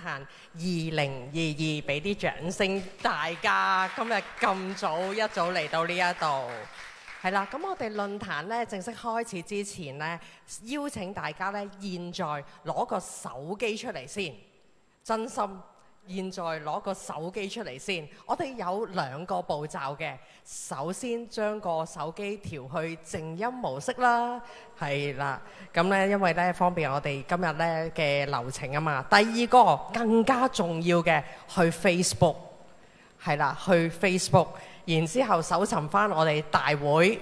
壇2022，俾啲掌聲大家。今日咁早一早嚟到呢一度，係啦。咁我哋論壇咧正式開始之前咧，邀請大家咧現在攞個手機出嚟先，真心。現在攞個手機出嚟先，我哋有2個步驟嘅。首先將個手機調去靜音模式啦，係啦。咁咧因為咧方便我哋今日咧嘅流程啊嘛。第2個更加重要嘅，去 Facebook， 係啦，去 Facebook， 然之後搜尋翻我哋大會，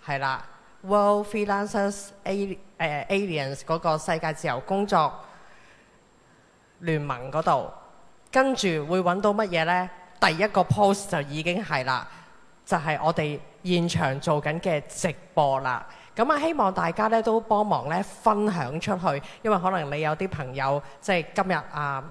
係啦 ，World Freelancers Alliance 嗰個世界自由工作聯盟嗰度。跟住會揾到乜嘢呢？第1個 post 就已經係啦，就係我哋現場做緊嘅直播啦。咁啊，希望大家咧都幫忙咧分享出去，因為可能你有啲朋友即係今日啊，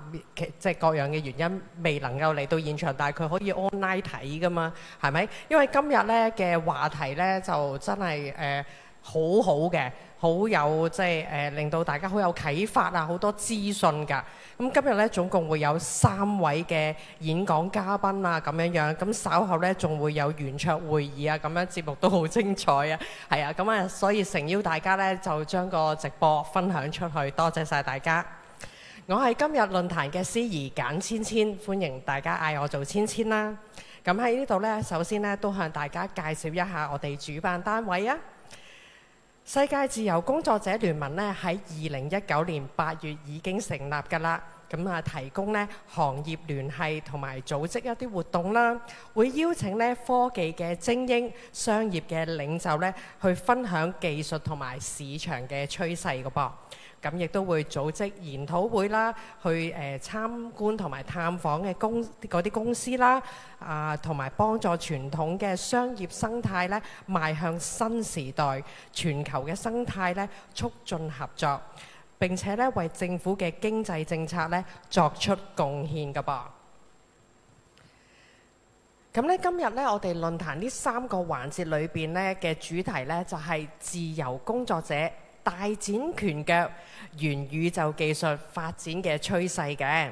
即係各樣嘅原因未能夠嚟到現場，但係佢可以 online 睇噶嘛，係咪？因為今日咧嘅話題咧就真係好好嘅，好有即係令到大家好有啟發啊，好多資訊㗎。咁今日咧總共會有3位嘅演講嘉賓啊，咁樣。咁稍後咧仲會有圓桌會議啊，咁樣節目都好精彩啊。係啊，咁啊，所以誠邀大家咧就將個直播分享出去，多謝晒大家。我係今日論壇嘅司儀簡芊芊，歡迎大家嗌我做芊芊啦。咁喺呢度咧，首先咧都向大家介紹一下我哋主辦單位啊。世界自由工作者聯盟咧喺2019年8月已經成立㗎啦，咁啊提供咧行業聯繫同埋組織一啲活動啦，會邀請咧科技嘅精英、商業嘅領袖咧去分享技術同埋市場嘅趨勢㗎噃。咁亦都會組織研討會啦，去參觀同埋探訪嘅嗰啲公司啦，同埋幫助傳統嘅商業生態咧邁向新時代，全球嘅生態咧促進合作，並且咧為政府嘅經濟政策咧作出貢獻㗎噃。咁咧今日咧我哋論壇呢3個環節裏邊咧嘅主題咧就係自由工作者大展拳腳，元宇宙技術發展嘅趨勢嘅。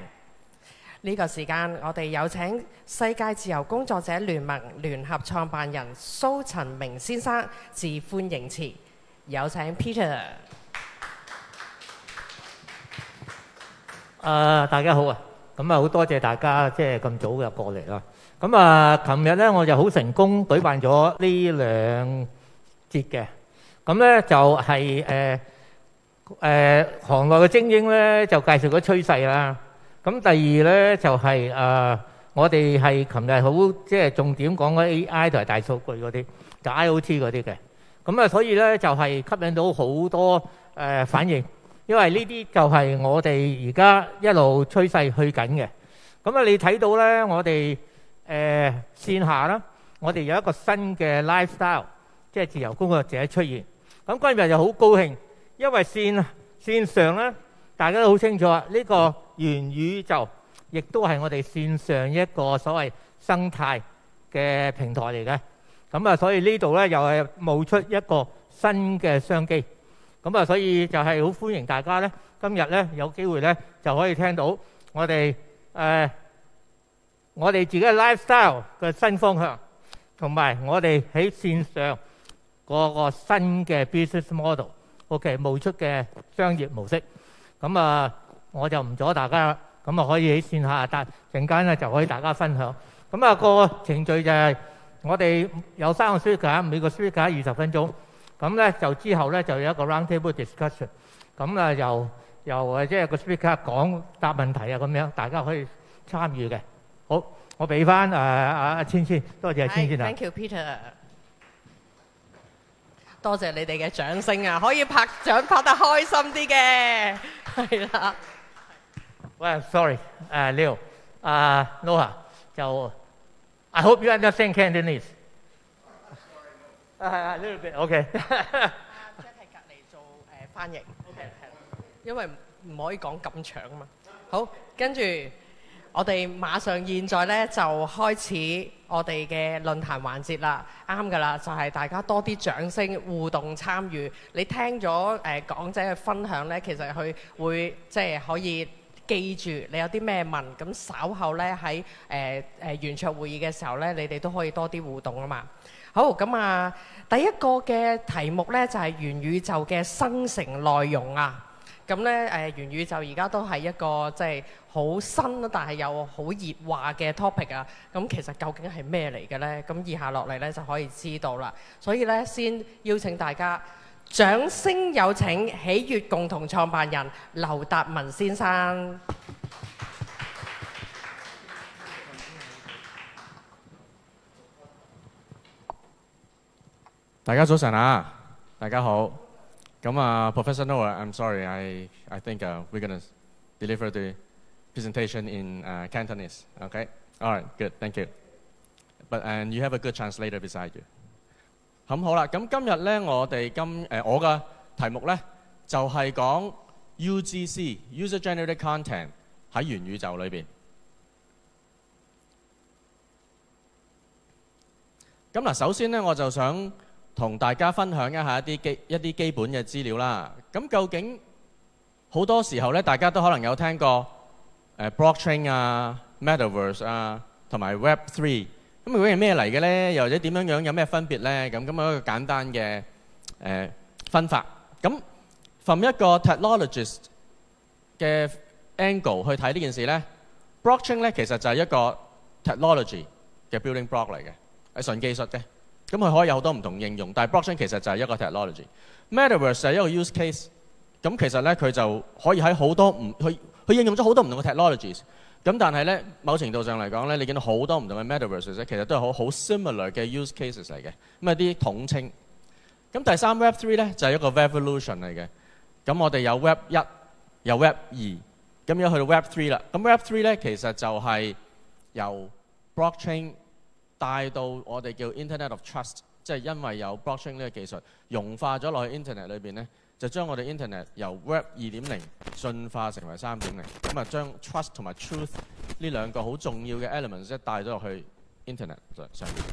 呢個時間我哋有請世界自由工作者聯盟聯合創辦人蘇陳明先生致歡迎辭，有請 Peter。大家好啊！咁啊好多謝大家即係咁早就過嚟啦。咁啊，琴日咧我就好成功舉辦咗呢2節嘅。咁咧就係行內嘅精英咧就介紹咗趨勢啦。咁第2咧就係我哋係琴日好即係重點講嗰 AI 同埋大數據嗰啲，就 IoT 嗰啲嘅。咁啊，所以咧就係吸引到好多反應，因為呢啲就係我哋而家一路趨勢去緊嘅。咁啊，你睇到咧，我哋線下啦，我哋有一個新嘅 lifestyle， 即係自由工作者出現。咁今日就好高興，因為線上咧，大家都好清楚啊，呢個元宇宙亦都係我哋線上一個所謂生態嘅平台嚟嘅。咁啊，所以呢度咧又係冒出一個新嘅商機。咁啊，所以就係好歡迎大家咧，今日咧有機會咧就可以聽到我哋自己嘅 lifestyle 嘅新方向，同埋我哋喺線上嗰個新嘅 business model，OK 冒出嘅商業模式。咁啊，我就唔阻大家啦。咁啊，可以喺線下，但陣間咧就可以大家分享。咁啊，個程序就係我哋有3個 speaker， 每個 speaker 20分鐘。咁咧就之後咧就有一個 round table discussion。咁啊，由即係個 speaker 講答問題啊，咁樣大家可以參與嘅。好，我俾翻阿芊芊，多謝芊芊啊。Thank you, Peter。多謝你哋嘅掌聲啊！可以拍掌拍得開心啲嘅，係啦。Well, sorry, Leo, Noah, 就 I hope you understand Cantonese. A little bit, OK. Jack 係隔離做翻譯 ，OK 係，因為唔可以講咁長啊嘛。好，跟住我哋馬上現在咧就開始我哋嘅論壇環節啦，啱㗎啦，就係大家多啲掌聲互動參與。你聽咗講者嘅分享咧，其實佢會即係可以記住你有啲咩問，咁稍後咧喺圓桌會議嘅時候咧，你哋都可以多啲互動啊嘛。好，咁啊，第一個嘅題目咧就係元宇宙嘅生成內容啊。咁咧元宇宙而家都係一個即係好新但係又好熱話嘅 topic 啊。咁其實究竟係咩嚟嘅咧？咁以下落嚟咧就可以知道啦。所以咧先邀請大家掌聲有請喜悅共同創辦人劉達文先生。大家早晨啊，大家好。咁啊 ，Professor Noah，I'm sorry, I think we're gonna deliver the presentation in Cantonese. Okay, all right, good, thank you. And you have a good translator beside you. 咁好啦，咁今日咧，我嘅題目咧就係講 UGC User Generated Content 喺元宇宙裏邊。咁嗱，首先咧我就想同大家分享一下一啲基本嘅資料啦。咁究竟好多時候咧，大家都可能有聽過blockchain 啊、metaverse 啊，同埋 Web3。咁究竟係咩嚟嘅咧？又或者點樣有咩分別咧？咁一個簡單嘅分法。咁 from 一個 technologist 嘅 angle 去睇呢件事咧 ，blockchain 咧其實就係一個 technology 嘅 building block 嚟嘅，係純技術嘅。咁佢可以有好多唔同應用，但係 blockchain 其實就係一個 technology。Metaverse 就係一個 use case。咁其實咧佢就可以喺好多佢應用咗好多唔同嘅 technologies。咁但係咧某程度上嚟講咧，你見到好多唔同嘅 metaverse 咧，其實都係好 similar 嘅 use cases 嚟嘅。咁一啲統稱。咁第三 Web3 咧就係一個 revolution 嚟嘅。咁我哋有 Web 一，有 Web 二，咁而家去到 Web 3啦。咁 Web 3咧其實就係由 blockchain 帶到我哋叫 Internet of Trust， 即係因為有 blockchain 呢個技術融化咗落去 Internet 裏邊咧，就將我哋 Internet 由 Web 2.0進化成為3.0，咁啊將 Trust 同埋 Truth 呢兩個好重要嘅 elements 咧帶咗落去 Internet 上面。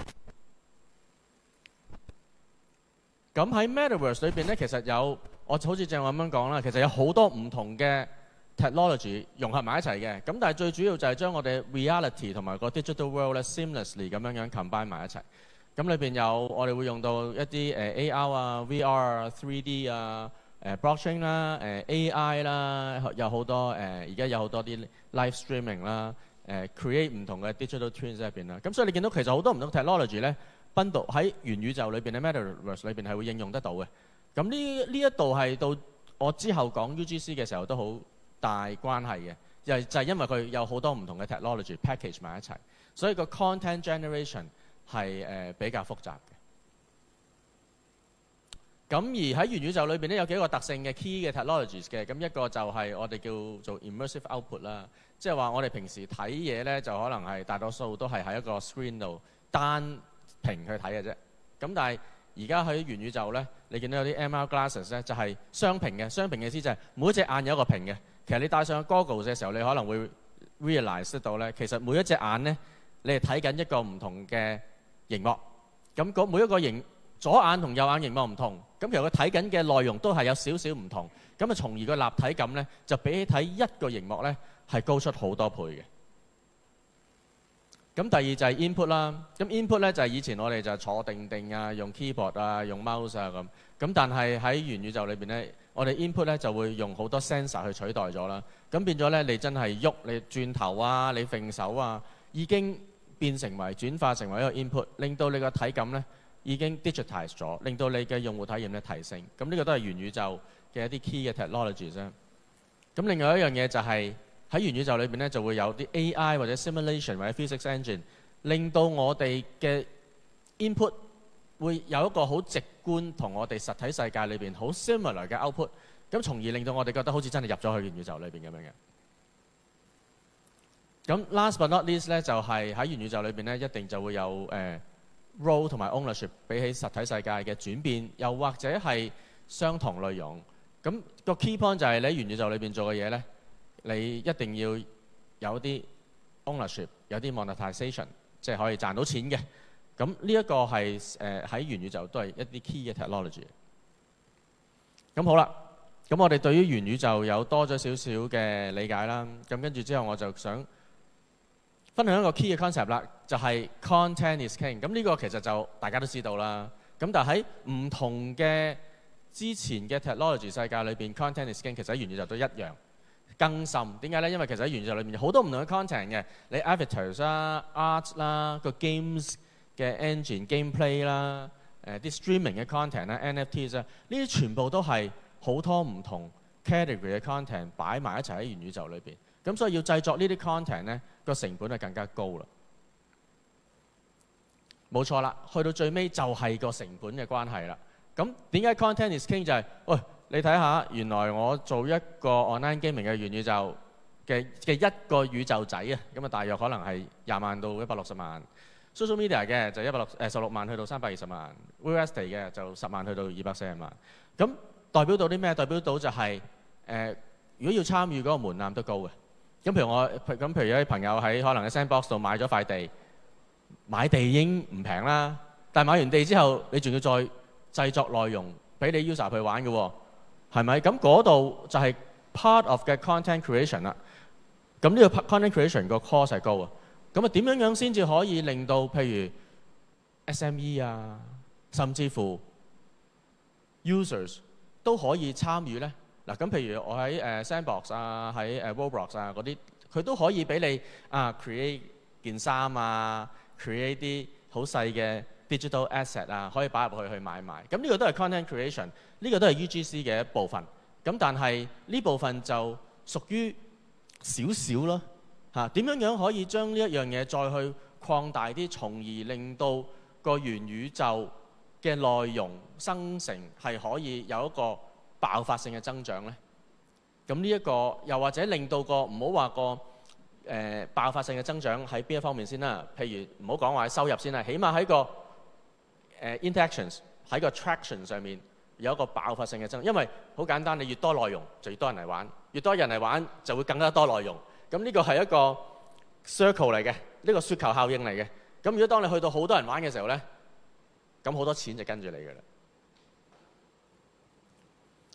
咁喺 Metaverse 裏邊咧，其實有我好似正我咁樣講啦，其實有好多唔同嘅 technology 融合埋一齊嘅。咁但係最主要就係將我哋 reality 同埋個 digital world 咧 seamlessly 咁樣 combine 埋一齊。咁裏邊有我哋會用到一啲AR 啊、VR 啊、3D 啊、blockchain 啦、AI 啦，有好多而家有好多啲 live streaming 啦、create 唔同嘅 digital twins 喺入邊啦。咁所以你見到其實好多唔同 technology 咧 bundle 喺元宇宙裏邊咧 Metaverse 裏邊係會應用得到嘅。咁呢一度係到我之後講 UGC 嘅時候都好大關係嘅，就係因為佢有好多唔同嘅 technology package 埋一齊，所以個 content generation 係比較複雜嘅。咁而喺元宇宙裏邊咧有幾個特性嘅 key 嘅 technologies 嘅，咁一個就係我哋叫做 immersive output 啦，即係話我哋平時睇嘢咧就可能係大多數都係喺一個 screen 度單屏去睇嘅啫。咁但係而家喺元宇宙咧，你見到有啲 MR glasses 咧就係雙屏嘅，雙屏嘅意思就係每一隻眼有一個屏嘅。其實你戴上 goggles 嘅時候，你可能會 realize 得到咧，其實每一隻眼咧你係睇緊一個唔同嘅螢幕。咁每一個左眼同右眼螢幕唔同，咁其實佢睇緊嘅內容都係有少少唔同，咁啊從而個立體感咧就比起睇一個螢幕咧係高出好多倍嘅。咁第二就係 input 啦，咁 input 咧就係以前我哋就坐定定啊，用 keyboard 啊，用 mouse 啊咁但係喺元宇宙裏邊咧，我哋 input 咧就會用好多 sensor 去取代咗啦，咁變咗咧你真係喐，你轉頭啊，你揈手啊，已經變成為轉化成為一個 input， 令到你個體感咧已經 digitize 咗，令到你嘅用戶體驗咧提升。咁呢個都係元宇宙嘅一啲 key 嘅 technologies 啫。咁另外一樣嘢就係喺元宇宙裏邊咧就會有啲 AI 或者 simulation 或者 physics engine， 令到我哋嘅 input 會有一個好直觀同我哋實體世界裏邊好 similar 嘅 output， 咁從而令到我哋覺得好似真係入咗去元宇宙裏邊咁樣嘅。咁 last but not least 咧就係喺元宇宙裏邊咧一定就會有role 同埋 ownership 比起實體世界嘅轉變，又或者係相同內容。咁個 key point 就係你喺元宇宙裏邊做嘅嘢咧，你一定要有啲 ownership， 有啲 monetization， 即係可以賺到錢嘅。咁呢一個係喺元宇宙都係一啲 key 嘅 technology。咁好啦，咁我哋對於元宇宙有多咗少少嘅理解啦。咁跟住之後我就想分享一個 key 嘅 concept 啦，就係 content is king。咁呢個其實就大家都知道啦。咁但係喺唔同嘅之前嘅 technology 世界裏邊 ，content is king 其實喺元宇宙都一樣更甚。點解呢？因為其實喺元宇宙裏面有好多唔同嘅 content 嘅，你 avatars 啦、art 啦、個 games 嘅 engine、gameplay 啦、啲 streaming 嘅 content 啦、NFTs 啊，呢啲全部都係好多唔同 category 嘅 content 擺埋一齊喺元宇宙裏邊。咁所以要製作呢啲 content 呢，個成本係更加高啦。冇錯啦，去到最尾就係個成本嘅關係啦。咁點解 content is king 就係、喂，你睇下，原來我做一個 online gaming 嘅元宇宙嘅一個宇宙仔啊，咁啊大約可能係20萬到160萬 ，social media 嘅就16萬去到320萬 ，real estate 嘅就10萬去到240萬。咁代表到啲咩？代表到就係、如果要參與嗰個門檻都高嘅。咁譬如有啲朋友喺可能喺 Sandbox 度買咗塊地，買地已經唔平啦，但係買完地之後，你仲要再製作內容俾你 user 去玩嘅喎，係咪？咁嗰度就係 part of 嘅 content creation 啦。咁呢個 content creation 個 cost 係高啊。咁啊點樣先至可以令到譬如 SME 啊，甚至乎 users 都可以參與呢？嗱，咁譬如我喺Sandbox 啊，喺Roblox 啊嗰啲，佢都可以俾你create 件衫啊 ，create 啲好細嘅 digital asset 啊，可以擺入去買賣。咁呢個都係 content creation， 呢個都係 UGC 嘅一部分。咁但係呢部分就屬於少少咯嚇。點樣可以將呢一樣嘢再去擴大啲，從而令到個元宇宙嘅內容生成係可以有一個爆發性嘅增長呢？咁呢一個又或者令到個唔好話個爆發性嘅增長喺邊一方面先啦？譬如唔好講話喺收入先啦，起碼喺個interactions 喺個 traction 上面有一個爆發性嘅增長。因為好簡單，你越多內容就越多人嚟玩，越多人嚟玩就會更加多內容。咁呢個係一個 circle 嚟嘅，呢個雪球效應嚟嘅。咁如果當你去到好多人玩嘅時候呢，咁好多錢就跟住你㗎啦。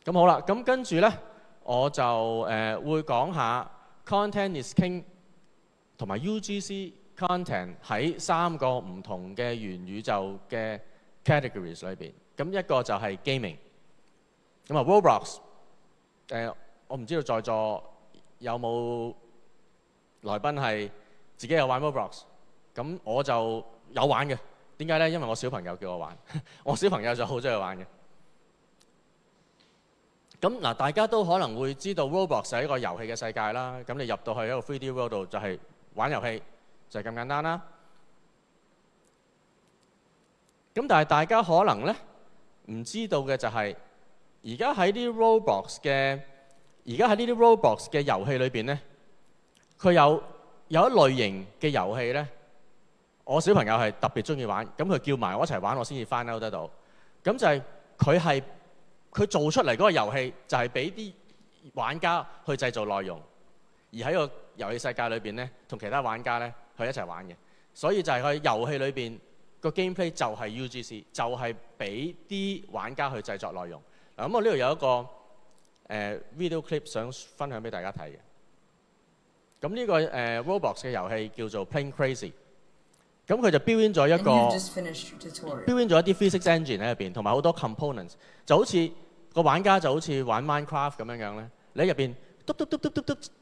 咁好啦，咁跟住呢，我就會講下 content is king 同埋 UGC content 喺3個唔同嘅元宇宙嘅 categories 裏邊。咁一個就係 gaming。咁啊 Roblox，我唔知道在座有冇來賓係自己有玩 Roblox。咁我就有玩嘅。點解呢？因為我小朋友叫我玩，我小朋友就好中意玩嘅。咁嗱，大家都可能會知道 Roblox 係一個遊戲嘅世界啦。咁你入到去一個 3D world 度就係玩遊戲，就係咁簡單啦。咁但係大家可能呢唔知道嘅就係，而家喺啲 Roblox 嘅遊戲裏邊呢，佢有一類型嘅遊戲呢，我小朋友係特別中意玩。咁佢叫埋我一齊玩，我先至 find out 得到。咁就係佢做出嚟嗰個遊戲就係俾啲玩家去製造內容，而喺個遊戲世界裏邊呢，同其他玩家呢去一齊玩嘅。所以就係佢遊戲裏邊個 gameplay 就係 UGC， 就係俾啲玩家去製作內容。嗱，咁我呢度有一個video clip 想分享俾大家睇嘅。咁呢個Roblox 嘅遊戲叫做 Plane Crazy。咁佢就build in咗一啲 physics engine 喺入邊，同埋好多 components， 就好似個玩家就好似玩 Minecraft 咁樣樣咧。你喺入邊嘟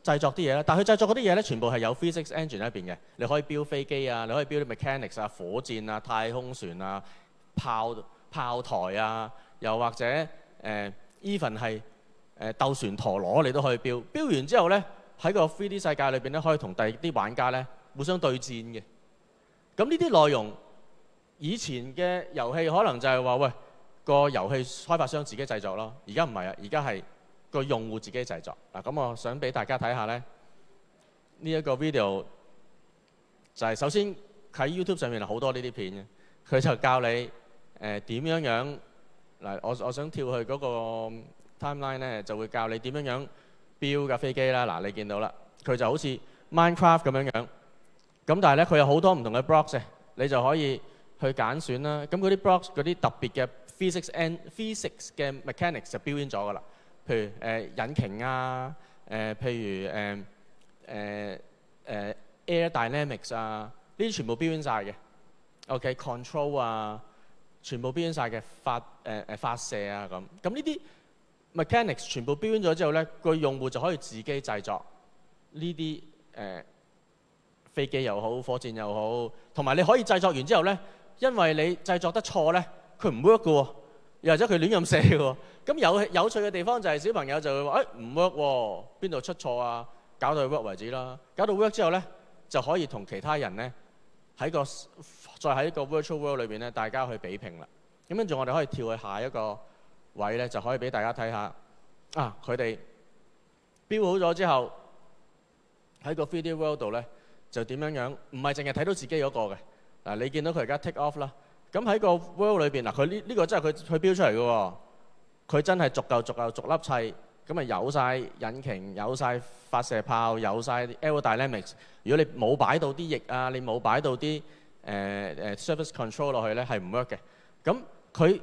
製作啲嘢啦，但係佢製作嗰啲嘢咧，全部係有 physics engine 喺入邊嘅。你可以 build 飛機啊，你可以 build mechanics 啊，火箭啊、太空船啊、炮台啊，又或者even 係鬥船陀螺，你都可以 build。build 完之後咧，喺個 3D 世界裏邊咧，可以同第二啲玩家咧互相對戰嘅。咁呢啲內容，以前嘅遊戲可能就係話，喂，個遊戲開發商自己製作咯。而家唔係啊，而家係個用戶自己製作。嗱，咁我想俾大家睇下咧，呢一個 video 就係首先喺 YouTube 上面好多呢啲片嘅，佢就教你點樣樣嗱，我想跳去嗰個 timeline 咧，就會教你點樣樣標架飛機啦。嗱，你見到啦，佢就好似 Minecraft 咁樣樣。咁但係咧，佢有好多唔同嘅 blocks 嘅，你就可以去揀選啦。咁嗰啲 blocks 嗰啲特別嘅 physics 嘅 mechanics 就 build in 咗噶啦。譬譬如引擎啊，譬如Air Dynamics 啊，呢啲全部標準晒嘅。OK，control 啊，全部標準晒嘅發射啊咁。咁呢啲 mechanics 全部標準咗之後咧，個用戶就可以自己製作呢啲飛機又好，火箭又好，同埋你可以製作完之後咧，因為你製作得錯咧，佢唔 work 嘅喎，又或者佢亂咁射嘅喎。咁有趣嘅地方就係小朋友就會話：唔 work 喎，邊度出錯啊？搞到佢 work 為止啦。搞到 work 之後咧，就可以同其他人咧再喺個 virtual world 裏邊咧，大家去比拼啦。咁跟住我哋可以跳去下一個位咧，就可以俾大家睇下佢哋標好咗之後喺個 3D world 度咧就點樣，唔係淨係睇到自己嗰個嘅。嗱，你見到佢而家 take off 啦。咁喺個 world 裏邊嗱，佢呢個真係佢標出嚟嘅喎，佢真係逐粒砌。咁啊有晒引擎，有晒發射炮，有晒 aerodynamics。如果你冇擺到啲翼啊，你冇擺到啲surface control 落去咧，係唔 work 嘅。咁佢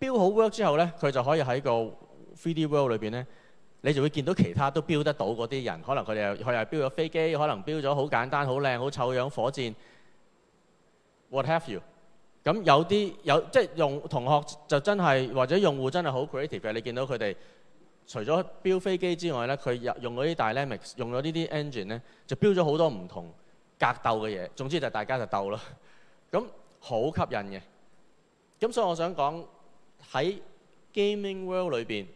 標好 work 之後咧，佢就可以喺個 3D world 裏邊咧，你就會見到其他都標得到嗰啲人，可能佢係標咗飛機，可能標咗好簡單、好靚、好醜樣火箭 ，what have you。咁有即係用同學就真係或者用戶真係好 creative 嘅，你見到佢哋。除咗標飛機之外咧，佢用嗰啲 dynamics， 用咗呢啲 engine 咧，就標咗好多唔同格鬥嘅嘢。總之就大家就鬥咯。咁好吸引嘅。咁所以我想講喺 gaming world 裏邊，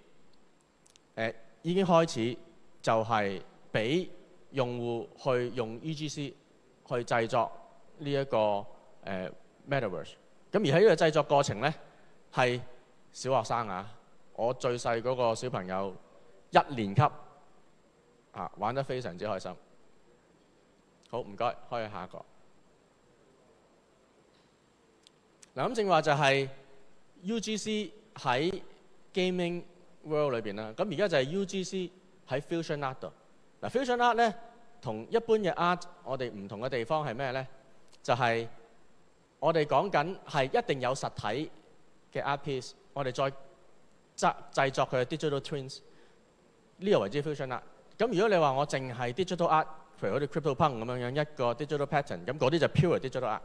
已經開始就係俾用戶去用 UGC 去製作呢一個metaverse。咁而喺呢個製作過程咧，係小學生啊。我最細嗰個小朋友1年級玩得非常之開心。好，唔該，開下一個。嗱，咁正話就係 UGC 喺 gaming world 裏邊啦。咁而家就係 UGC 喺 Fusion Art 度。嗱，Fusion Art 咧同一般嘅 art 我哋唔同嘅地方係咩咧？就係我哋講緊係一定有實體嘅 art piece， 我哋再製作佢嘅 digital twins， 呢個為之 fusion art。咁如果你話我淨係 digital art， 譬如好似 CryptoPunk 咁樣一個 digital pattern， 咁嗰啲就 pure digital art。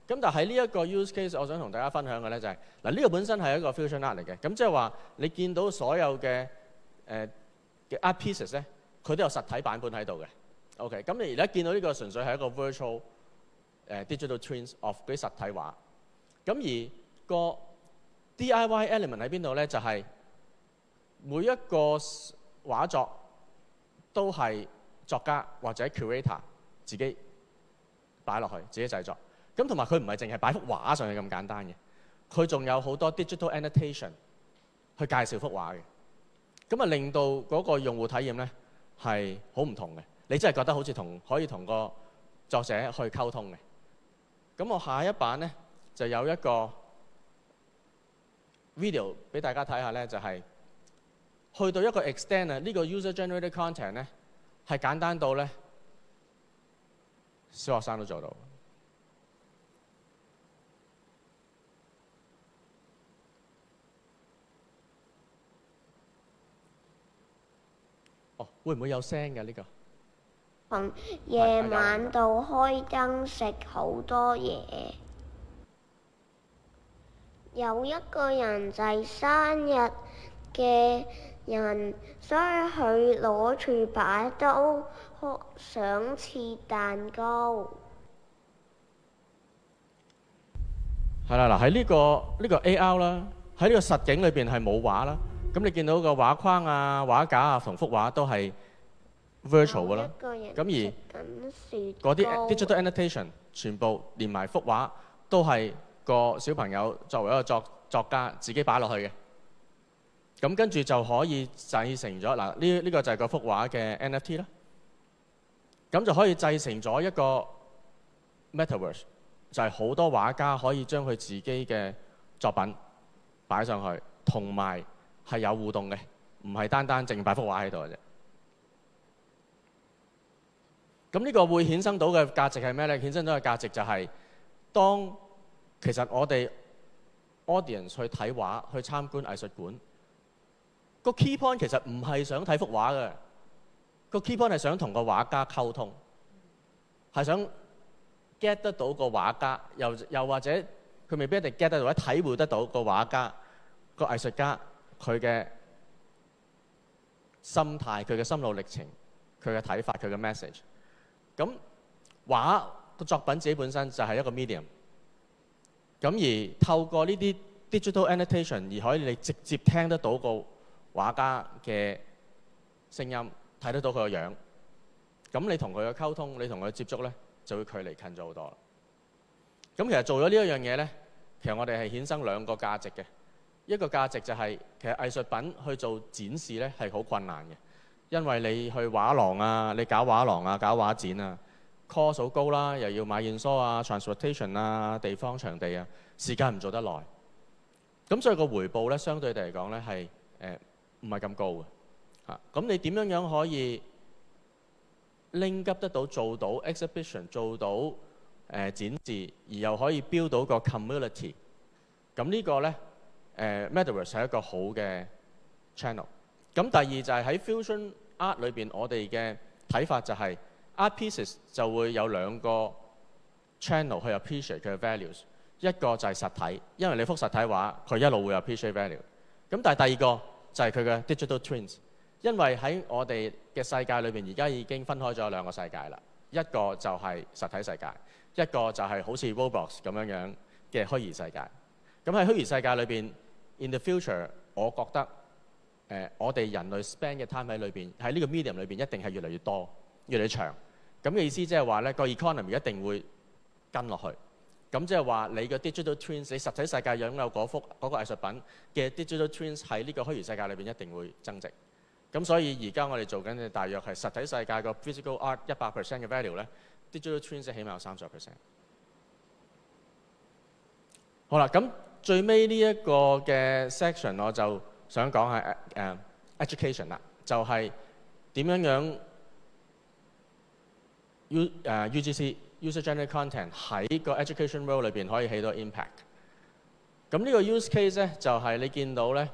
咁但係呢一個 use case， 我想同大家分享嘅咧就係呢個本身係一個 fusion art 嚟嘅。咁即係話你見到所有嘅art pieces 咧，佢都有實體版本喺度嘅。OK， 咁你而家見到呢個純粹係一個 virtual digital twins of 嗰啲實體畫。咁而個 DIY element 喺邊度咧？就係每一個畫作都係作家或者 curator 自己擺落去，自己製作。咁同埋佢唔係淨係擺幅畫上去咁簡單嘅，佢仲有好多 digital annotation 去介紹幅畫嘅。咁啊令到嗰個用戶體驗咧係好唔同嘅。你真係覺得好似可以同個作者去溝通嘅。咁我下一版咧就有一個 video 俾大家睇下咧，就係去到一個 extent 啊，呢個 user generated content 咧係簡單到咧小學生都做到。會唔會有聲嘅呢個？夜晚度開燈食好多嘢。有一個人就係生日嘅人，所以佢攞住把刀想切蛋糕。係啦，嗱喺呢個 AR 啦，喺呢個實景裏邊係冇畫啦。咁你見到個畫框啊、畫架啊同幅畫都係 virtual 㗎啦。咁而嗰啲 digital annotation 全部連埋幅畫都係個小朋友作為一個作家自己擺落去嘅。咁跟住就可以製成咗嗱，呢個就係個幅畫嘅 NFT 啦。咁就可以製成咗一個 metaverse， 就係好多畫家可以將佢自己嘅作品擺上去，同埋係有互動嘅，唔係單單淨擺幅畫喺度嘅啫。咁呢個會衍生到嘅價值係咩咧？衍生到嘅價值就係當其實我哋 audience 去睇畫、去參觀藝術館，個 key point 其實唔係想睇幅畫嘅，個 key point 係想同個畫家溝通，係想 get 得到個畫家，又或者佢未必一定 get 得到，或者體會得到個畫家、個藝術家佢嘅心態、佢嘅心路歷程、佢嘅睇法、佢嘅 message。咁畫個作品自己本身就係一個 medium， 咁而透過呢啲 digital annotation 而可以你直接聽得到個畫家嘅聲音，睇得到佢個樣，咁你同佢嘅溝通，你同佢接觸咧，就會距離近咗好多啦。咁其實做咗呢一樣嘢咧，其實我哋係衍生兩個價值嘅。一個價值就係、其實藝術品去做展示咧係好困難嘅，因為你去畫廊啊，你搞畫廊啊，搞畫展啊 ，cost 好高啦，又要買現梳啊、transportation 啊、地方場地啊，時間唔做得耐。咁所以個回報咧，相對地嚟講咧係唔係咁高嘅嚇。咁你點樣可以 link up 得到做到 exhibition 做到展示，而又可以 build 到個 community？ 咁呢個咧Metaverse 係一個好嘅 channel。咁第二就係喺 fusion art 裏邊，我哋嘅睇法就係 art pieces 就會有兩個 channel 去 appreciate 佢嘅 values。一個就係實體，因為你幅實體畫，佢一路會有 appreciate value。咁但係第二個就係佢嘅 digital twins， 因為喺我哋嘅世界裏邊，而家已經分開咗兩個世界啦。一個就係實體世界，一個就係好似 Roblox 咁樣嘅虛擬世界。咁喺虛擬世界裏邊 ，in the future， 我覺得我哋人類 spend 嘅 time 喺裏邊，喺呢個 medium 裏邊一定係越嚟越多、越嚟越長。咁嘅意思即係話咧，個 economy 一定會跟落去。咁即係話你嘅 digital twins， 你實體世界擁有嗰個藝術品嘅 digital twins 喺呢個虛擬世界裏邊一定會增值。咁所以而家我哋做緊嘅大約係實體世界個 physical art 100% 嘅 value 咧 ，digital twins 起碼有30%。好啦，咁最尾呢一個嘅 section 我就想講係education 啦，就係點樣UGC user-generated content 喺個 education world 裏邊可以起到 impact。咁呢個 use case 咧就係你見到咧，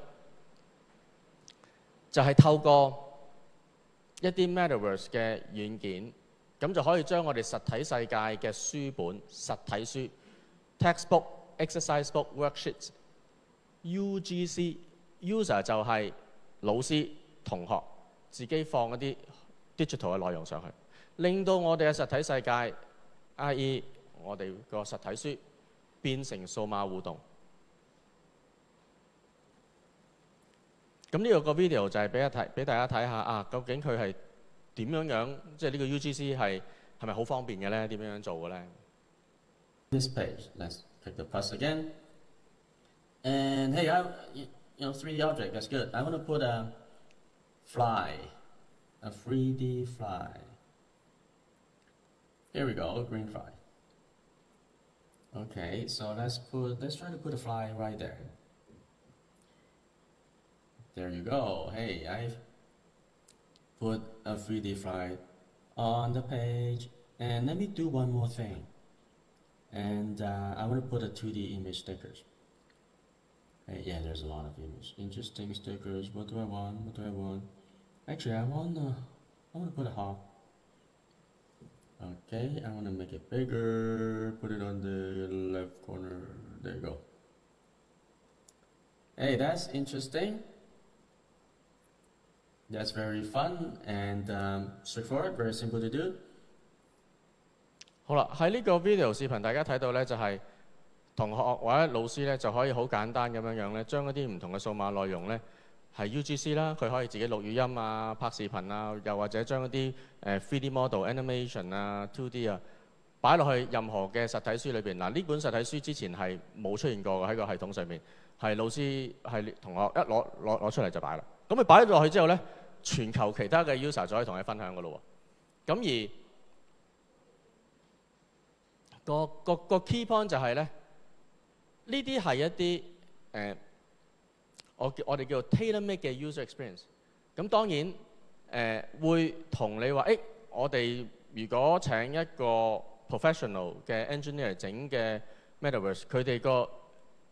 就係透過一啲 Metaverse 嘅軟件，咁就可以將我哋實體世界嘅書本、實體書 textbook、exercise book、worksheets、UGC user 就係老師、同學自己放一啲 digital 嘅內容上去，令到我哋嘅實體世界 i.e. 我哋個實體書變成數碼互動。咁呢個 video 就係俾大家睇下啊，究竟佢係點樣，即係呢個 UGC 係咪好方便嘅咧？點樣做嘅咧 ？This page, let's click the plus again. And hey, you know, 3D object, that's good. I want to put a fly, a 3D fly. Here we go, green fly. Okay, so let's try to put a fly right there. There you go. Hey, I've put a 3D fly on the page. And let me do one more thing. And I want to put a 2D image stickers. Hey, yeah, there's a lot of image. Interesting stickers. What do I want? What do I want? Actually, I want to put a hawk. Okay, I want to make it bigger, put it on the left corner, there you go. Hey, that's interesting. That's very fun and straightforward, very simple to do. 好啦，喺呢個 video 視頻，大家睇到咧就係同學或者老師咧就可以好簡單咁樣咧，將一啲唔同嘅數碼內容咧。係 UGC 啦，佢可以自己錄語音啊、拍視頻啊，又或者將一啲3D model、animation 啊、2D 啊擺落去任何嘅實體書裏邊。嗱，呢本實體書之前係冇出現過嘅喺個系統上面，係老師係同學一攞出嚟就擺啦。咁佢擺咗落去之後咧，全球其他嘅 user 就可以同你分享噶咯喎。咁而個 key point 就係咧，呢啲係一啲我哋叫做 tailor-made 嘅 user experience。咁當然會同你話，我哋如果請一個 professional 嘅 engineer 整嘅 metaverse， 佢哋個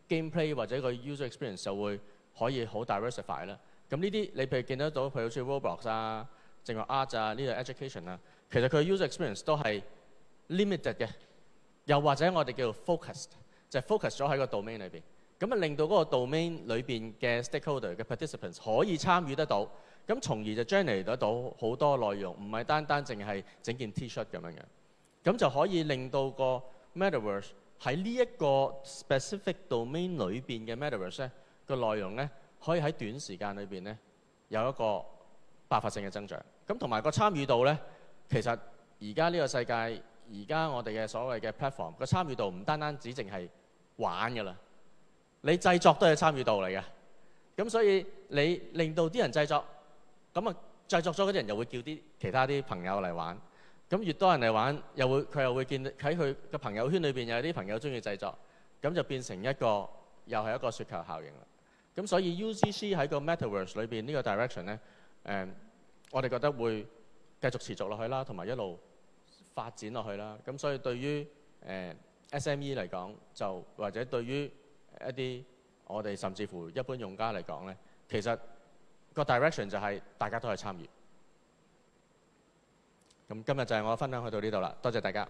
gameplay 或者個 user experience 就會可以好 diversify 啦。咁呢啲你譬如見得到，譬如好似 Roblox 啊、正話 Art 啊、呢個 Education 啊，其實佢 user experience 都係 limited 嘅，又或者我哋叫做 focused， 就係 focus 咗喺個 domain 裏邊，咁啊令到嗰個 domain 裏邊嘅 stakeholder 嘅 participants 可以參與得到，咁從而就 generate 得到好多內容，唔係單單淨係整件 T-shirt 咁樣樣，咁就可以令到個 metaverse 喺呢一個 specific domain 裏邊嘅 metaverse 咧個內容咧，可以喺短時間裏邊咧有一個爆發性嘅增長。咁同埋個參與度咧，其實而家呢個世界，而家我哋嘅所謂嘅 platform 個參與度唔單單只淨係玩㗎啦，你製作都係參與度嚟嘅。咁所以你令到啲人製作，咁啊製作咗嗰啲人又會叫啲其他啲朋友嚟玩。咁越多人嚟玩，佢又會見喺佢嘅朋友圈裏邊有啲朋友中意製作，咁就變成一個又係一個雪球效應啦。咁所以 UGC 喺個 Metaverse 裏邊呢個 direction 咧，我哋覺得會繼續持續落去啦，同埋一路發展落去啦。咁所以對於SME 嚟講，就或者對於一啲我哋甚至乎一般用家嚟講咧，其實個 direction 就係大家都係參與。咁今日就係我嘅分享去到呢度啦，多謝大家。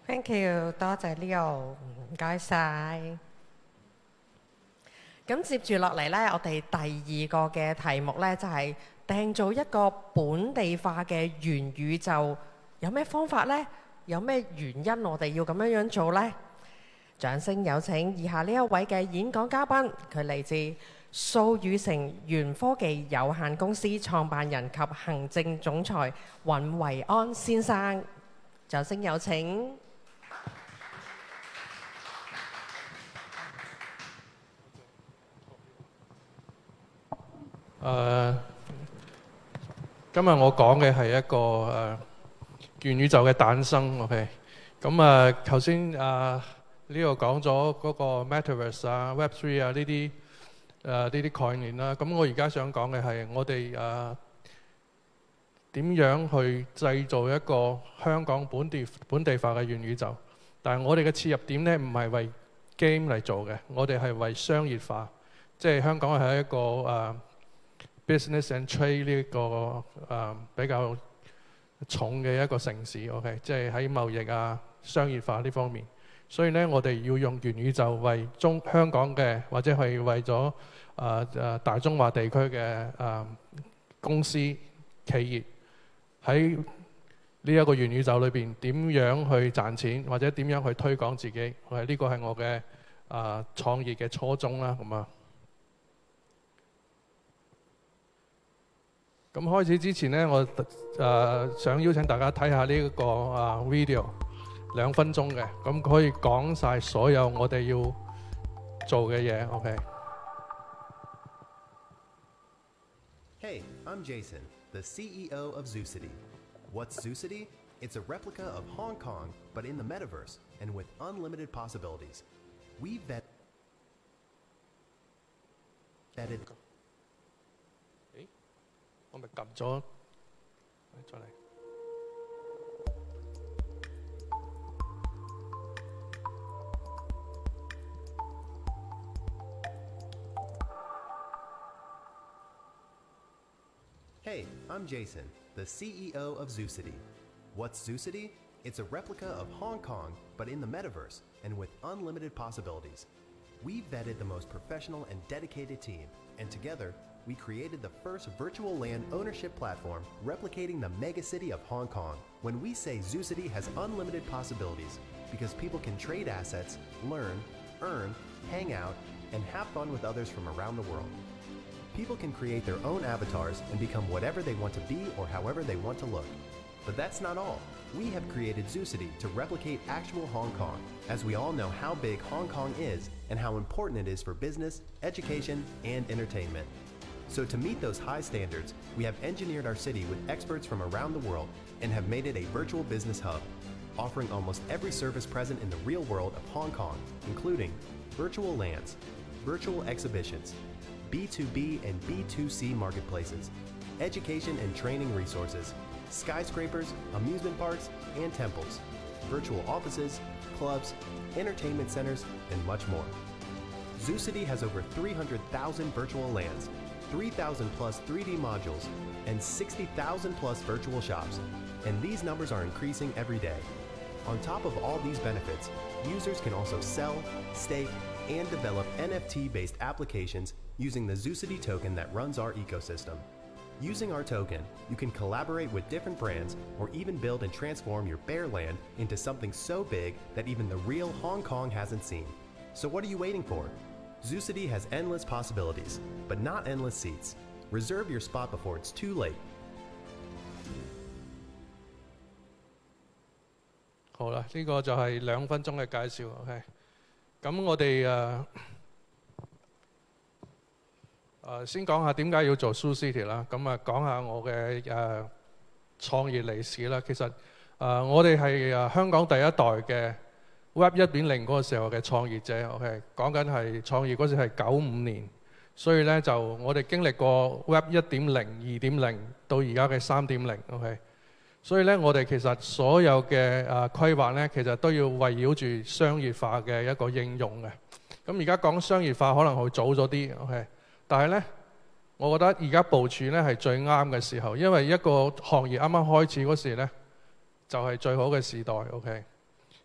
Thank you， 多謝 Leo， 唔該晒。咁接住落嚟呢，我哋第二個嘅題目呢，就係訂造一個本地化嘅元宇宙，有咩方法呢？有咩原因我哋要咁樣做呢？掌聲有請以下呢一位嘅演講嘉賓，佢嚟自數語城元科技有限公司創辦人及行政總裁尹維安先生，掌聲有請。今日我講嘅係一個元宇宙嘅誕生。OK， 咁頭先呢度講咗嗰個 Metaverse 啊、Web3 啊呢啲概念啦。咁我而家想講嘅係我哋點樣去製造一個香港本地化嘅元宇宙。但係我哋嘅切入點呢，唔係為 game 嚟做嘅，我哋係為商業化。即係香港係一個business and trade 呢個比較重嘅一個城市。OK， 即係喺貿易啊、商業化呢方面。所以呢，我哋要用元宇宙為香港嘅，或者係為咗大中華地區嘅公司企業喺呢一個元宇宙裏邊點樣去賺錢，或者點樣去推廣自己。呢個係我嘅創業嘅初衷啦。咁開始之前呢，我想邀請大家睇下呢一個video， 2分鐘嘅，咁可以講晒所有我哋要做嘅嘢。OK。Hey, I'm Jason, the CEO of ZooCity. What's ZooCity? It's a replica of Hong Kong, but in the metaverse and with unlimited possibilities. We've vetted.我咪撳咗，再嚟。Hey, I'm Jason, the CEO of ZooCity. What's ZooCity? It's a replica of Hong Kong, but in the metaverse and with unlimited possibilities. We've vetted the most professional and dedicated team, and together, we created the first virtual land ownership platform replicating the megacity of Hong Kong. When we say ZooCity has unlimited possibilities, because people can trade assets, learn, earn, hang out, and have fun with others from around the world. People can create their own avatars and become whatever they want to be or however they want to look. But that's not all. We have created ZooCity to replicate actual Hong Kong, as we all know how big Hong Kong is and how important it is for business, education, and entertainment. So to meet those high standards, we have engineered our city with experts from around the world and have made it a virtual business hub, offering almost every service present in the real world of Hong Kong, including virtual lands, virtual exhibitions, B2B and B2C marketplaces, education and training resources, skyscrapers, amusement parks, and temples. virtual offices, clubs, entertainment centers, and much more. ZooCity has over 300,000 virtual lands, 3,000 plus 3D modules, and 60,000 plus virtual shops, and these numbers are increasing every day. On top of all these benefits, users can also sell, stake, and develop NFT-based applications using the ZooCity token that runs our ecosystem. Using our token, you can collaborate with different brands or even build and transform your bare land into something so big that even the real Hong Kong hasn't seen. So what are you waiting for? ZooCity has endless possibilities, but not endless seats. Reserve your spot before it's too late. 好啦，呢個就係2分鐘嘅介紹。OK， 咁我哋先講下點解要做 ZooCity 啦。咁講下我嘅創業歷史啦。其實我哋係香港第一代嘅 Web 1.0嗰個時候嘅創業者。OK， 講緊係創業嗰時係95年，所以咧就我哋經歷過 Web 1.0、2.0到而家嘅3.0。OK。所以咧，我哋其實所有嘅規劃咧，其實都要圍繞住商業化嘅一個應用嘅。咁而家講商業化可能會早咗啲 ，OK。但係咧，我覺得而家部署咧係最啱嘅時候，因為一個行業啱啱開始嗰時咧，就係最好嘅時代 ，OK。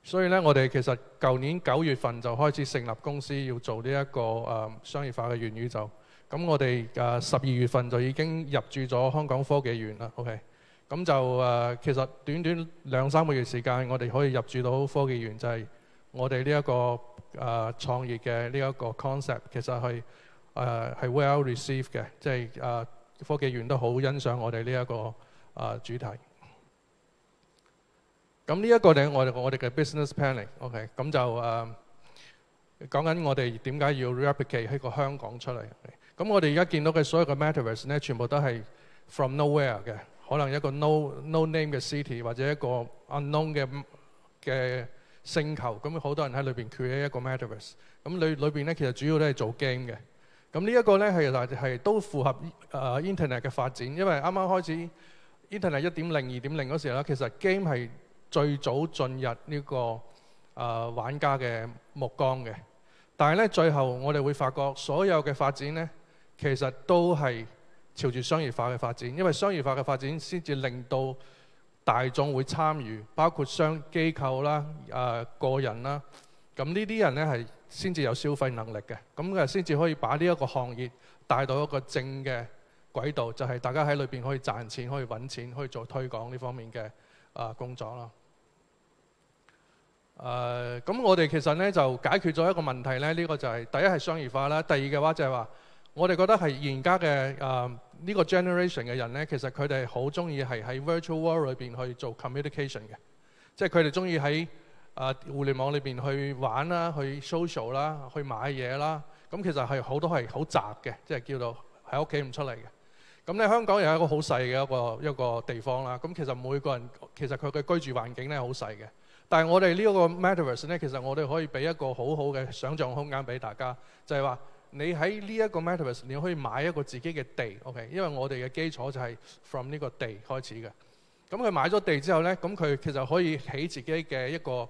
所以咧，我哋其實舊年9月份就開始成立公司，要做呢一個商業化嘅元宇宙。咁我哋12月份就已經入駐咗香港科技園啦 ，OK。咁就其實短短2-3個月時間，我哋可以入駐到科技園，就係我哋呢一個創業嘅呢一個 concept， 其實係well received 嘅，即係科技園都好欣賞我哋呢一個主題。咁呢一個咧，我哋嘅 business planning，OK， 咁就講緊我哋點解要 replicate 喺個香港出嚟。咁我哋而家見到嘅所有嘅 metaverse 咧，全部都係 from nowhere 嘅。可能一個 no name 嘅 city 或者一個 unknown 嘅星球，咁好多人喺裏邊 create 一個 metaverse。咁裏邊咧其實主要都係做 game 嘅。咁呢一個咧係都符合internet 嘅發展，因為啱啱開始 internet 1.0、2.0嗰時咧，其實 game 係最早進入呢個玩家嘅目光嘅。但係咧最後我哋會發覺所有嘅發展咧，其實都係朝住商業化嘅發展，因為商業化嘅發展先至令到大眾會參與，包括機構啦、個人啦。咁呢啲人咧係先至有消費能力嘅，咁先至可以把呢一個行業帶到一個正嘅軌道，就係大家喺裏邊可以賺錢、可以揾錢、可以做推廣呢方面嘅工作啦。咁我哋其實咧就解決咗一個問題咧，呢個就係第一係商業化啦，第二嘅話就係話，我哋覺得係而家嘅呢個 generation 嘅人咧，其實佢哋好中意係喺 virtual world 裏邊去做 communication 嘅，即係佢哋中意喺互聯網裏邊去玩啦、去 social 啦、去買嘢啦。咁其實係好多係好雜嘅，即係叫做喺屋企唔出嚟嘅。咁咧香港又係一個好細嘅一個地方啦。咁其實每個人其實佢嘅居住環境咧好細嘅。但係我哋呢一個 metaverse 咧，其實我哋可以俾一個好好嘅想像空間俾大家，就係話，你喺呢一個 metaverse， 你可以買一個自己嘅地 ，OK？ 因為我哋嘅基礎就係 from 呢個地開始嘅。咁佢買咗地之後呢，咁佢其實可以起自己嘅一個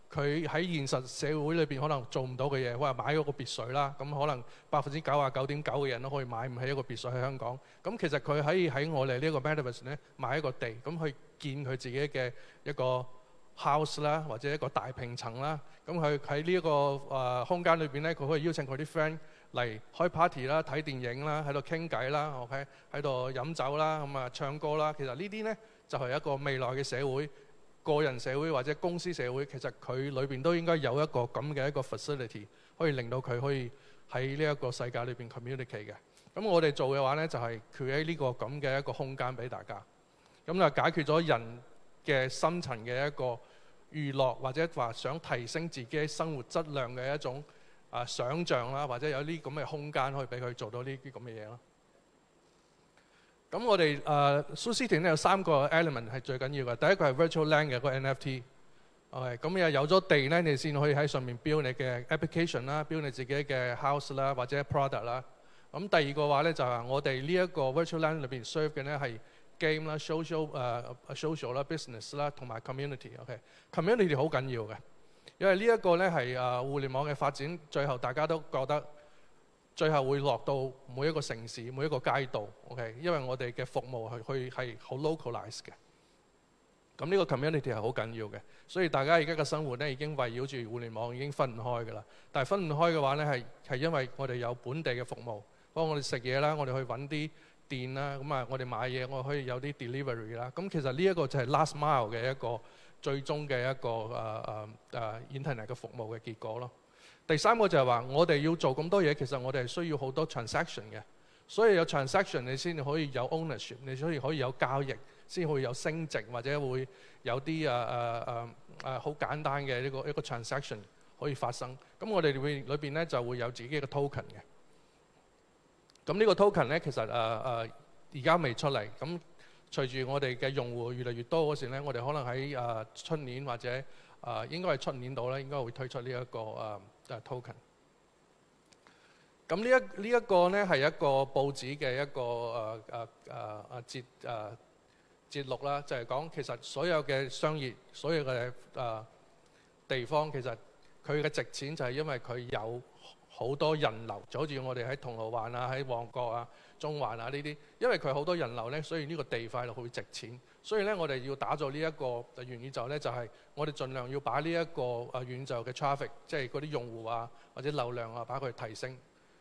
佢喺現實社會裏邊可能做唔到嘅嘢，或者買咗個別墅啦。咁可能99.9%嘅人都可以買唔起一個別墅喺香港。咁其實佢可以喺我哋呢個 metaverse 呢買一個地，咁去建佢自己嘅一個 house 啦，或者一個大平層啦。咁佢喺呢一個空間裏邊呢，佢可以邀請佢啲 friend 嚟開 party 啦、睇電影啦、喺度傾偈啦 ，OK， 喺度飲酒啦、咁唱歌啦。其實呢啲呢，就係一個未來嘅社會、個人社會或者公司社會。其實佢裏邊都應該有一個咁嘅一個 facility， 可以令到佢可以喺呢一個世界裏邊 communicate 嘅。咁我哋做嘅話呢，就係 create 呢個咁嘅一個空間俾大家。咁就解決咗人嘅深層嘅一個娛樂，或者話想提升自己生活質量嘅一種想像啦，或者有啲咁嘅空間可以俾佢做到呢啲咁嘅嘢咯。咁我哋ZooCity咧有3個 element 係最緊要嘅。第一個係 virtual land 嘅個 NFT。OK， 咁有咗地咧，你先可以喺上面 build 你嘅 application 啦，build 你自己嘅 house 啦，或者 product 啦。咁第二個話咧就係我哋呢一個 virtual land 裏邊 serve 嘅咧係 game 啦、social 啦、business 啦，同埋 community。OK，community 好緊要嘅，因為呢一個咧係互聯網嘅發展，最後大家都覺得最後會落到每一個城市、每一個街道。OK，因為我哋嘅服務係好 localize 嘅。咁呢個 community 係好緊要嘅，所以大家而家嘅生活咧已經圍繞住互聯網已經分唔開㗎啦。但係分唔開嘅話咧係因為我哋有本地嘅服務，幫我哋食嘢啦，我哋去揾啲店啦，咁啊我哋買嘢我可以有啲 delivery 啦。咁其實呢一個就係 last mile 嘅一個最終嘅一個internet 嘅服務嘅結果咯。第三個就係話我哋要做咁多嘢，其實我哋係需要好多 transaction 嘅，所以有 transaction 你先可以有 ownership， 你先可以有交易，先會有升值或者會有啲好簡單嘅一個 transaction 可以發生。咁我哋裏邊咧就會有自己嘅 token 嘅。咁呢個 token 咧其實而家未出嚟。咁隨住我哋嘅用戶越嚟越多嗰時咧，我哋可能喺出年或者應該係出年度咧，應該會推出呢一個token。咁呢一個咧係一個報紙嘅一個節錄啦，就係講其實所有嘅商業、所有嘅地方，其實佢嘅值錢就係因為佢有好多人流，就好似我哋喺銅鑼灣啊、喺旺角啊、中環啊呢啲，因為佢好多人流咧，所以呢個地塊就會值錢。所以咧，我哋要打造呢一個元宇宙咧，就係我哋盡量要把呢一個元宇宙嘅 traffic， 即係嗰啲用戶啊或者流量啊，把佢提升。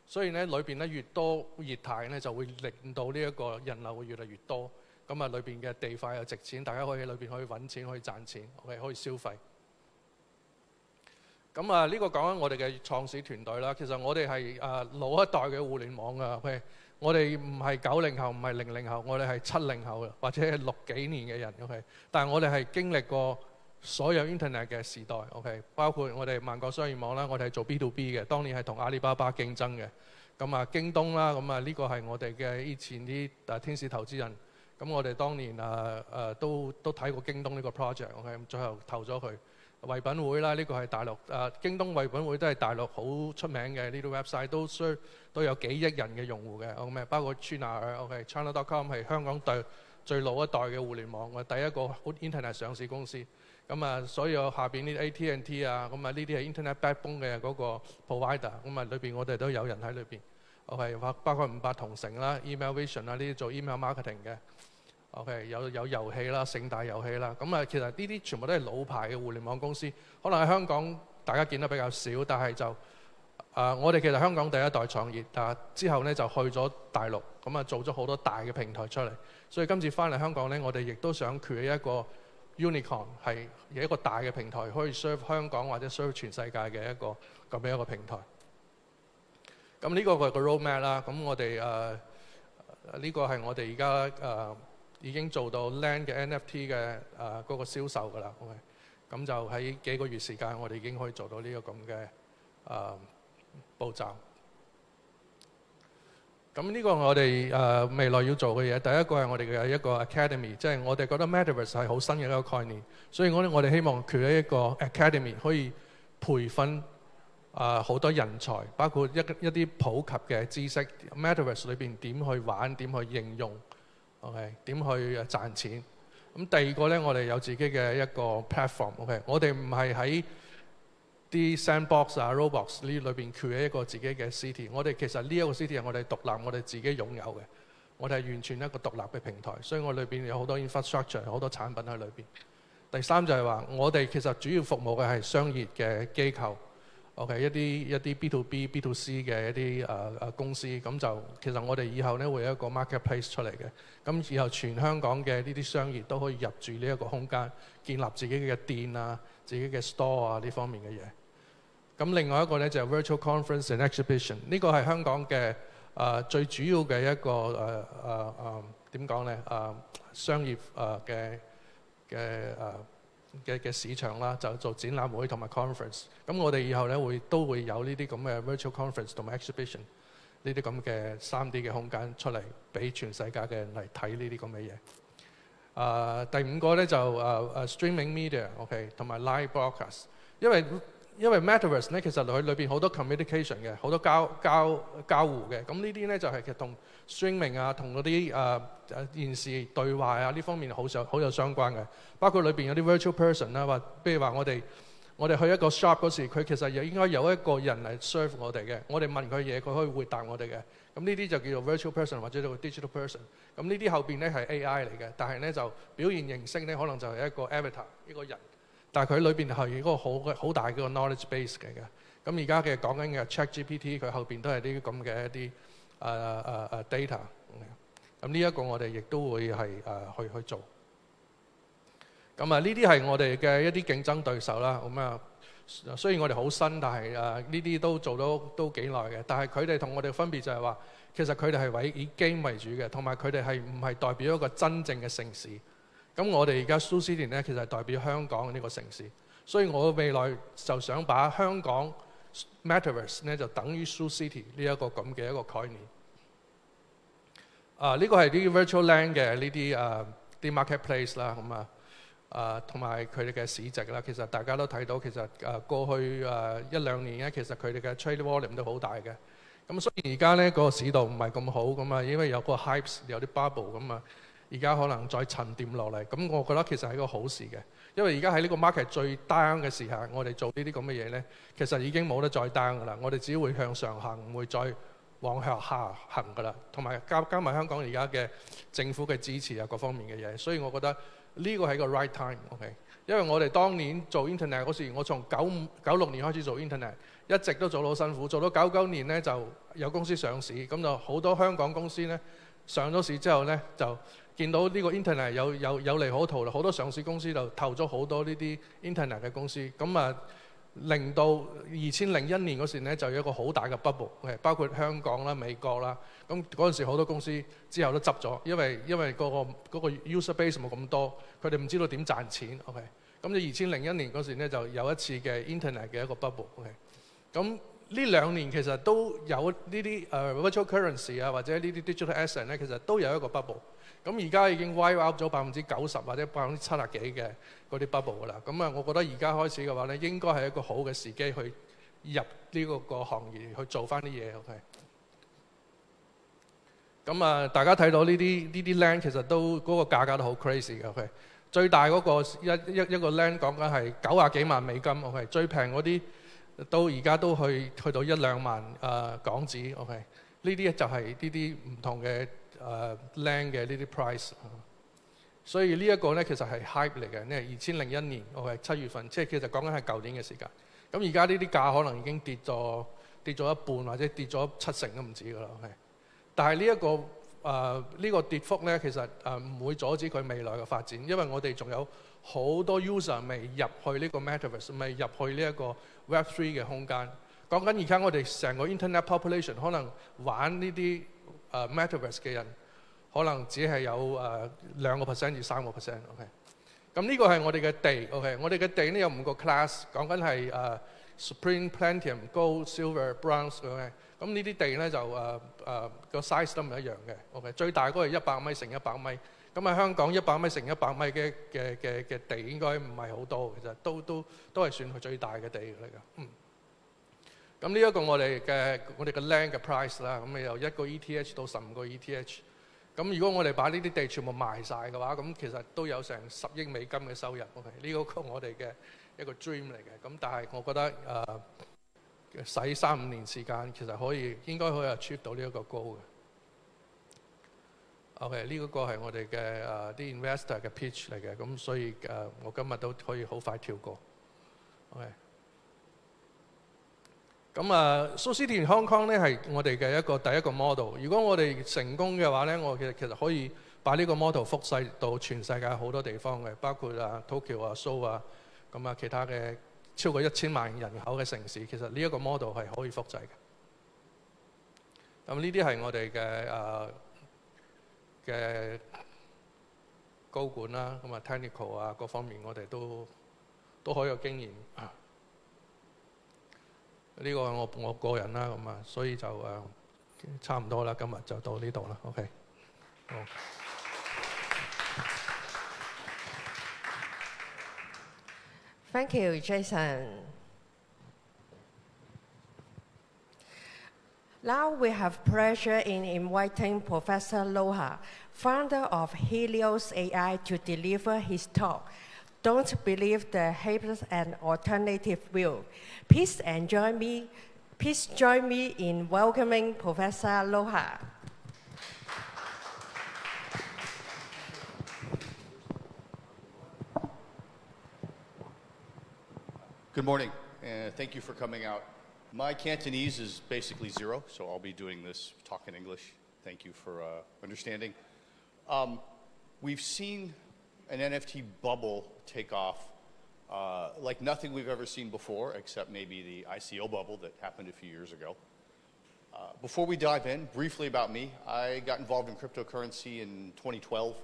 所以咧，裏邊咧越多業態咧，就會令到呢一個人流會越嚟越多。咁啊，裏邊嘅地塊又值錢，大家可以喺裏邊可以揾錢，可以賺錢，可以消費。咁啊，呢個講緊我哋嘅創始團隊啦。其實我哋係老一代嘅互聯網啊。我哋唔係90後，唔係00後，我哋係70後或者係60幾年嘅人。OK， 但係我哋係經歷過所有 Internet 嘅時代。OK， 包括我哋萬國商業網啦，我哋係做 B2B 嘅，當年係同阿里巴巴競爭嘅。咁啊，京東啦，咁啊呢個係我哋嘅以前啲天使投資人。咁我哋當年都睇過京東呢個 project。OK， 最後投咗佢。唯品會啦，呢個係大陸京東唯品會都係大陸好出名嘅，呢啲 website 都有幾億人嘅用戶嘅。OK， 包括 China，OK，China.com 係香港最老一代嘅互聯網嘅第一個 Internet 上市公司。咁啊，所有下邊呢啲 AT&T 啊，咁啊呢啲係 Internet backbone 嘅嗰個 provider。咁啊裏邊我哋都有人喺裏邊。OK， 包括58同城啦、Email Vision 啊呢啲做 email marketing 嘅。OK， 有遊戲啦、盛大遊戲啦，咁啊其實呢啲全部都係老牌嘅互聯網公司，可能喺香港大家見得比較少，但係就我哋其實香港第一代創業，但之後呢就去咗大陸，咁啊做咗好多大嘅平台出嚟，所以今次翻嚟香港呢，我哋亦都想 create 一個 unicorn 係一個大嘅平台，可以 serve 香港或者 serve 全世界嘅一個咁樣一個平台。咁呢個係個 roadmap 啦，咁我哋呢個係我哋而家已經做到 Land 嘅 NFT 嘅嗰個銷售㗎啦。OK， 咁就喺幾個月時間，我哋已經可以做到呢個咁嘅步驟。咁呢個我哋未來要做嘅嘢，第一個係我哋嘅一個 academy， 即係我哋覺得 Metaverse 係好新嘅一個概念，所以我哋希望 create 一個 academy 可以培訓好多人才，包括一啲普及嘅知識 ，Metaverse 裏邊點去玩，點去應用。OK， 點去賺錢？咁第二個呢，我哋有自己嘅一個 platform。OK， 我哋唔係喺啲 sandbox 啊、Roblox 呢裏邊 create 一個自己嘅 city。我哋其實呢一個 city 係我哋獨立，我哋自己擁有嘅。我哋係完全一個獨立嘅平台，所以我裏邊有好多 infrastructure， 好多產品喺裏邊。第三就係話，我哋其實主要服務嘅係商業嘅機構。OK， 一啲 B2B、B2C 嘅一啲公司，咁就其實我哋以後呢會有一個 marketplace 出嚟嘅，咁以後全香港嘅呢啲商業都可以入住呢一個空間，建立自己嘅店啊、自己嘅 store 啊呢方面嘅嘢。咁另外一個呢，就係 virtual conference and exhibition， 呢個係香港嘅最主要嘅一個點講呢？商業嘅市場啦，就做展覽會同埋 conference。咁我哋以後呢都會有呢啲咁嘅 virtual conference 同埋 exhibition 呢啲咁嘅3D 嘅空間出嚟，俾全世界嘅人嚟睇呢啲咁嘅嘢。第五個呢，就streaming media，OK， 同埋 live broadcast。因為因為 Metaverse 咧，其實佢裏邊好多 communication 嘅，好多交互嘅。咁呢啲咧就係其實同 streaming 啊，同嗰啲現時對話啊呢方面好有相關嘅。包括裏邊有啲 virtual person 啦，或譬如話我哋去一個 shop 嗰時，佢其實應該有一個人嚟 serve 我哋嘅。我哋問佢嘢，佢可以回答我哋嘅。咁呢啲就叫做 virtual person 或者叫做 digital person。咁呢啲後邊咧係 AI 嚟嘅，但係咧就表現形式咧可能就係一個 avatar 一個人。但係佢裏邊係一個好大嘅個 knowledge base 嚟嘅。咁而家嘅講緊嘅 ChatGPT，佢後邊都係啲咁嘅一啲data。咁呢一個我哋亦都會係去做。咁呢啲係我哋嘅一啲競爭對手啦。咁啊，雖然我哋好新，但係呢啲都做咗都幾耐嘅。但係佢哋同我哋分別就係話，其實佢哋係以 game 為主嘅，同埋佢哋係唔係代表一個真正嘅城市。咁我哋而家 SuCity 咧，其實係代表香港呢個城市，所以我未來就想把香港 Metaverse 咧就等於 SuCity 呢一個咁嘅一個概念。呢個係啲 Virtual Land 嘅呢啲 marketplace 啦，咁同埋佢哋嘅市值啦。其實大家都睇到，其實過去1-2年咧，其實佢哋嘅 trade volume 都好大嘅。咁雖然而家咧個市道唔係咁好，咁啊因為有個 hype 有啲 bubble 咁啊。而家可能再沉澱落嚟，咁我覺得其實係一個好事嘅，因為而家喺呢個 market 最 down 嘅時候，我哋做呢啲咁嘅嘢呢，其實已經冇得再 down 噶啦，我哋只會向上行，唔會再往下行噶啦。同埋加埋香港而家嘅政府嘅支持啊，各方面嘅嘢，所以我覺得呢個係個 right time，OK。因為我哋當年做 internet 嗰時，我從96年開始做 internet， 一直都做到好辛苦，做到99年呢就有公司上市，咁就好多香港公司呢上咗市之後呢就見到呢個 internet 有利可圖啦，好多上市公司就投咗好多呢啲 internet 嘅公司，咁啊令到2001年嗰時咧就有一個好大嘅 bubble， 包括香港啦、美國啦，咁嗰陣時好多公司之後都執咗，因為嗰個 user base 冇咁多，佢哋唔知道點賺錢 ，OK， 咁就2001年嗰時咧就有一次嘅 internet 嘅一個 bubble，OK， 咁呢2年其實都有呢啲virtual currency 啊，或者呢啲 digital asset 咧，其實都有一個 bubble。咁而家已經 wipe out 咗90%或者70%幾嘅嗰啲 bubble 噶啦。咁啊，我覺得而家開始嘅話咧，應該係一個好嘅時機去入呢個行業去做翻啲嘢。OK。咁啊，大家睇到呢啲 land 其實都嗰個價格都好 crazy 嘅。OK。最大嗰個一個 land 講緊係90幾萬美金。OK。最平嗰啲都而家都去到1-2萬港紙。OK。呢啲就係呢啲唔同嘅land 嘅呢啲 price， 所以呢一個咧其實係 hype 嚟嘅，呢係2001年7月份，即係其實講緊係舊年嘅時間。咁而家呢啲價可能已經跌咗一半或者跌咗70%都唔止㗎啦。但係呢個跌幅咧，其實唔會阻止佢未來嘅發展，因為我哋仲有好多 user 未入去呢個 metaverse， 未入去呢一個 Web3 嘅空間。講緊而家我哋成個 internet population 可能玩呢啲metaverse 嘅人，可能只係有2% 至3%。OK， 咁呢個係我哋嘅地。OK， 我哋嘅地呢有5個 class， 講緊係Supreme、Platinum、Gold、Silver、Bronze。OK， 咁呢啲地咧就個 size 都唔一樣嘅。OK， 最大嗰個係100米乘100米。咁喺香港100米乘100米嘅地應該唔係好多，其實都係算係最大嘅地嚟㗎。咁呢一個我哋嘅 land 嘅 price 啦，咁由1個 ETH 到15個 ETH。咁如果我哋把呢啲地全部賣晒嘅話，咁其實都有成10億美金嘅收入。OK， 呢個我哋嘅一個 dream 嚟嘅。咁但係我覺得使3-5年時間，其實應該可以 achieve 到呢一個 goal 嘅。OK， 呢個係我哋嘅啲 investor 嘅 pitch 嚟嘅。咁所以我今日都可以好快跳過。OK。咁SuCity Hong Kong 咧係我哋嘅第一個 model。如果我哋成功嘅話咧，我其實可以把呢個 model 複製到全世界好多地方嘅，包括Tokyo 啊、Seoul 啊，咁其他嘅超過1000萬人口嘅城市，其實呢一個 model 係可以複製嘅。咁呢啲係我哋嘅高管啦，咁technical 啊各方面我哋都好有經驗。呢個係我個人啦，咁所以就差唔多啦，今日就到呢度啦。OK， 好。Thank you, Jason。Now we have pleasure in inviting Professor Loha, founder of Helios AI, to deliver his talk. Don't believe the hype and alternative view. Please join me in welcoming Professor Loha. Good morning, and thank you for coming out. My Cantonese is basically zero, so I'll be doing this talk in English. Thank you for understanding. We've seen an NFT bubble take off like nothing we've ever seen before, except maybe the ICO bubble that happened a few years ago. Before we dive in, briefly about me, I got involved in cryptocurrency in 2012.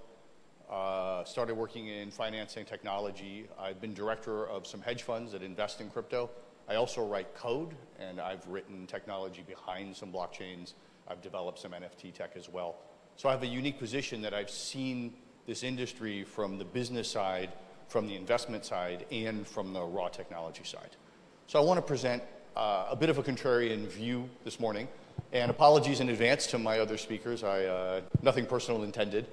Started working in finance and technology. I've been director of some hedge funds that invest in crypto. I also write code, and I've written technology behind some blockchains. I've developed some NFT tech as well. So I have a unique position that I've seen this industry from the business side, from the investment side, and from the raw technology side. So I want to present a bit of a contrarian view this morning, and apologies in advance to my other speakers. Nothing personal intended,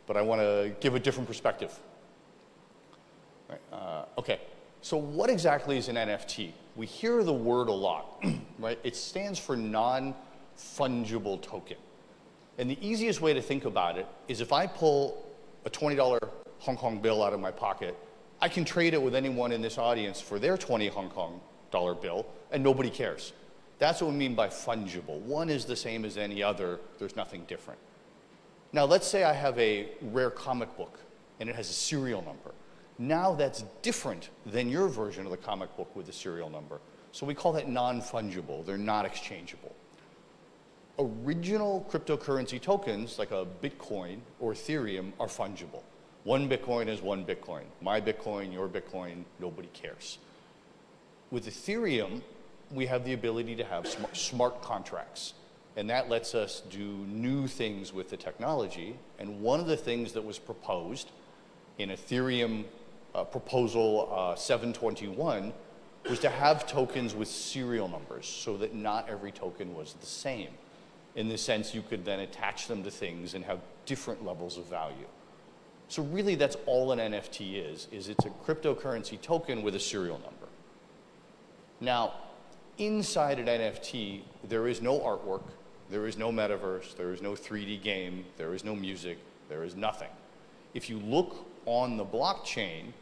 but I want to give a different perspective. Right, okay, so what exactly is an NFT? We hear the word a lot, right? It stands for non-fungible token. And the easiest way to think about it is if I pull a $20 Hong Kong bill out of my pocket, I can trade it with anyone in this audience for their 20 Hong Kong dollar bill, and nobody cares. That's what we mean by fungible. One is the same as any other. There's nothing different. Now, let's say I have a rare comic book, and it has a serial number. Now that's different than your version of the comic book with the serial number. So we call that non-fungible. They're not exchangeable. Original cryptocurrency tokens, like a Bitcoin or Ethereum, are fungible. One Bitcoin is one Bitcoin. My Bitcoin, your Bitcoin, nobody cares. With Ethereum, we have the ability to have smart contracts. And that lets us do new things with the technology. And one of the things that was proposed in Ethereum proposal 721 was to have tokens with serial numbers so that not every token was the same. In this sense, you could then attach them to things and have different levels of value. So really, that's all an NFT is it's a cryptocurrency token with a serial number. Now, inside an NFT, there is no artwork, there is no metaverse, there is no 3D game, there is no music, there is nothing. If you look on the blockchain,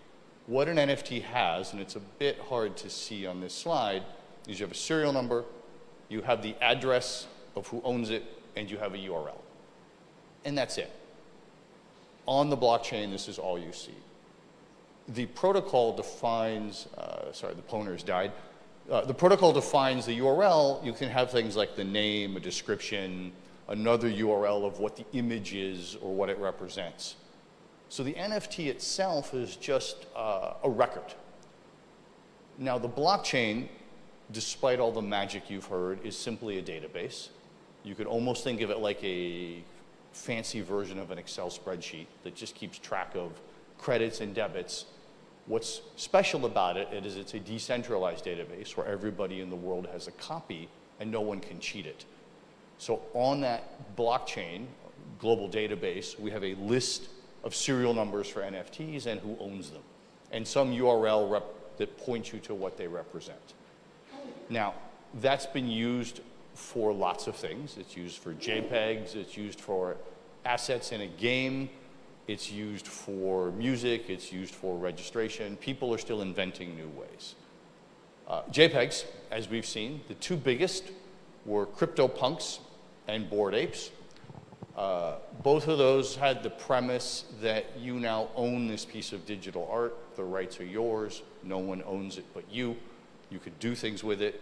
what an NFT has, and it's a bit hard to see on this slide, is you have a serial number, you have the address of who owns it, and you have a URL. And that's it. On the blockchain, this is all you see. The protocol defines, sorry, the pointer's died. The protocol defines the URL. You can have things like the name, a description, another URL of what the image is or what it represents. So the NFT itself is just a record. Now the blockchain, despite all the magic you've heard, is simply a database. You could almost think of it like a fancy version of an Excel spreadsheet that just keeps track of credits and debits. What's special about it is it's a decentralized database where everybody in the world has a copy and no one can cheat it. So on that blockchain, global database, we have a list of serial numbers for NFTs and who owns them, and some URL that points you to what they represent. Now, that's been used for lots of things. It's used for JPEGs, it's used for assets in a game, it's used for music, it's used for registration. People are still inventing new ways. JPEGs, as we've seen, the two biggest were CryptoPunks and Bored Apes. Both of those had the premise that you now own this piece of digital art. The rights are yours. No one owns it but you. You could do things with it.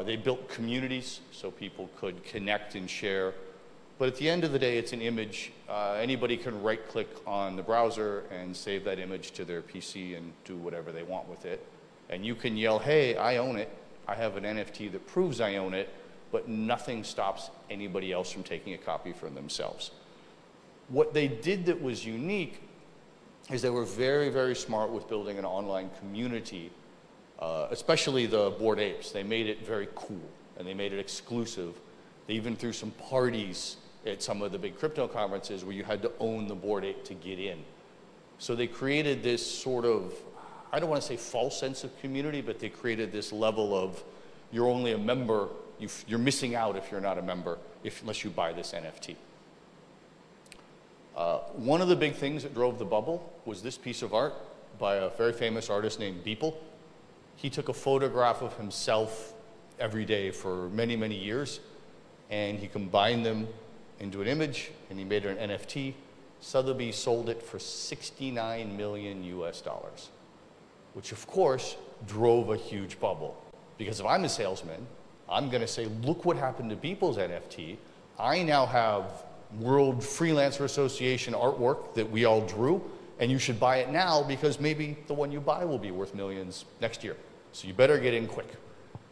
They built communities so people could connect and share. But at the end of the day, it's an image. Anybody can right-click on the browser and save that image to their PC and do whatever they want with it. And you can yell, hey, I own it. I have an NFT that proves I own it. But nothing stops anybody else from taking a copy for themselves. What they did that was unique is they were very, very smart with building an online community, especially the Bored Apes. They made it very cool, and they made it exclusive. They even threw some parties at some of the big crypto conferences where you had to own the Bored Ape to get in. So they created this sort of, I don't want to say false sense of community, but they created this level of you're only a member, you're missing out if you're not a member, unless you buy this NFT. One of the big things that drove the bubble was this piece of art by a very famous artist named Beeple. He took a photograph of himself every day for many, many years, and he combined them into an image, and he made it an NFT. Sotheby's sold it for $69 million US, which of course drove a huge bubble. Because if I'm a salesman, I'm going to say, look what happened to Beeple's NFT. I now have World Freelancer Association artwork that we all drew, and you should buy it now because maybe the one you buy will be worth millions next year. So you better get in quick.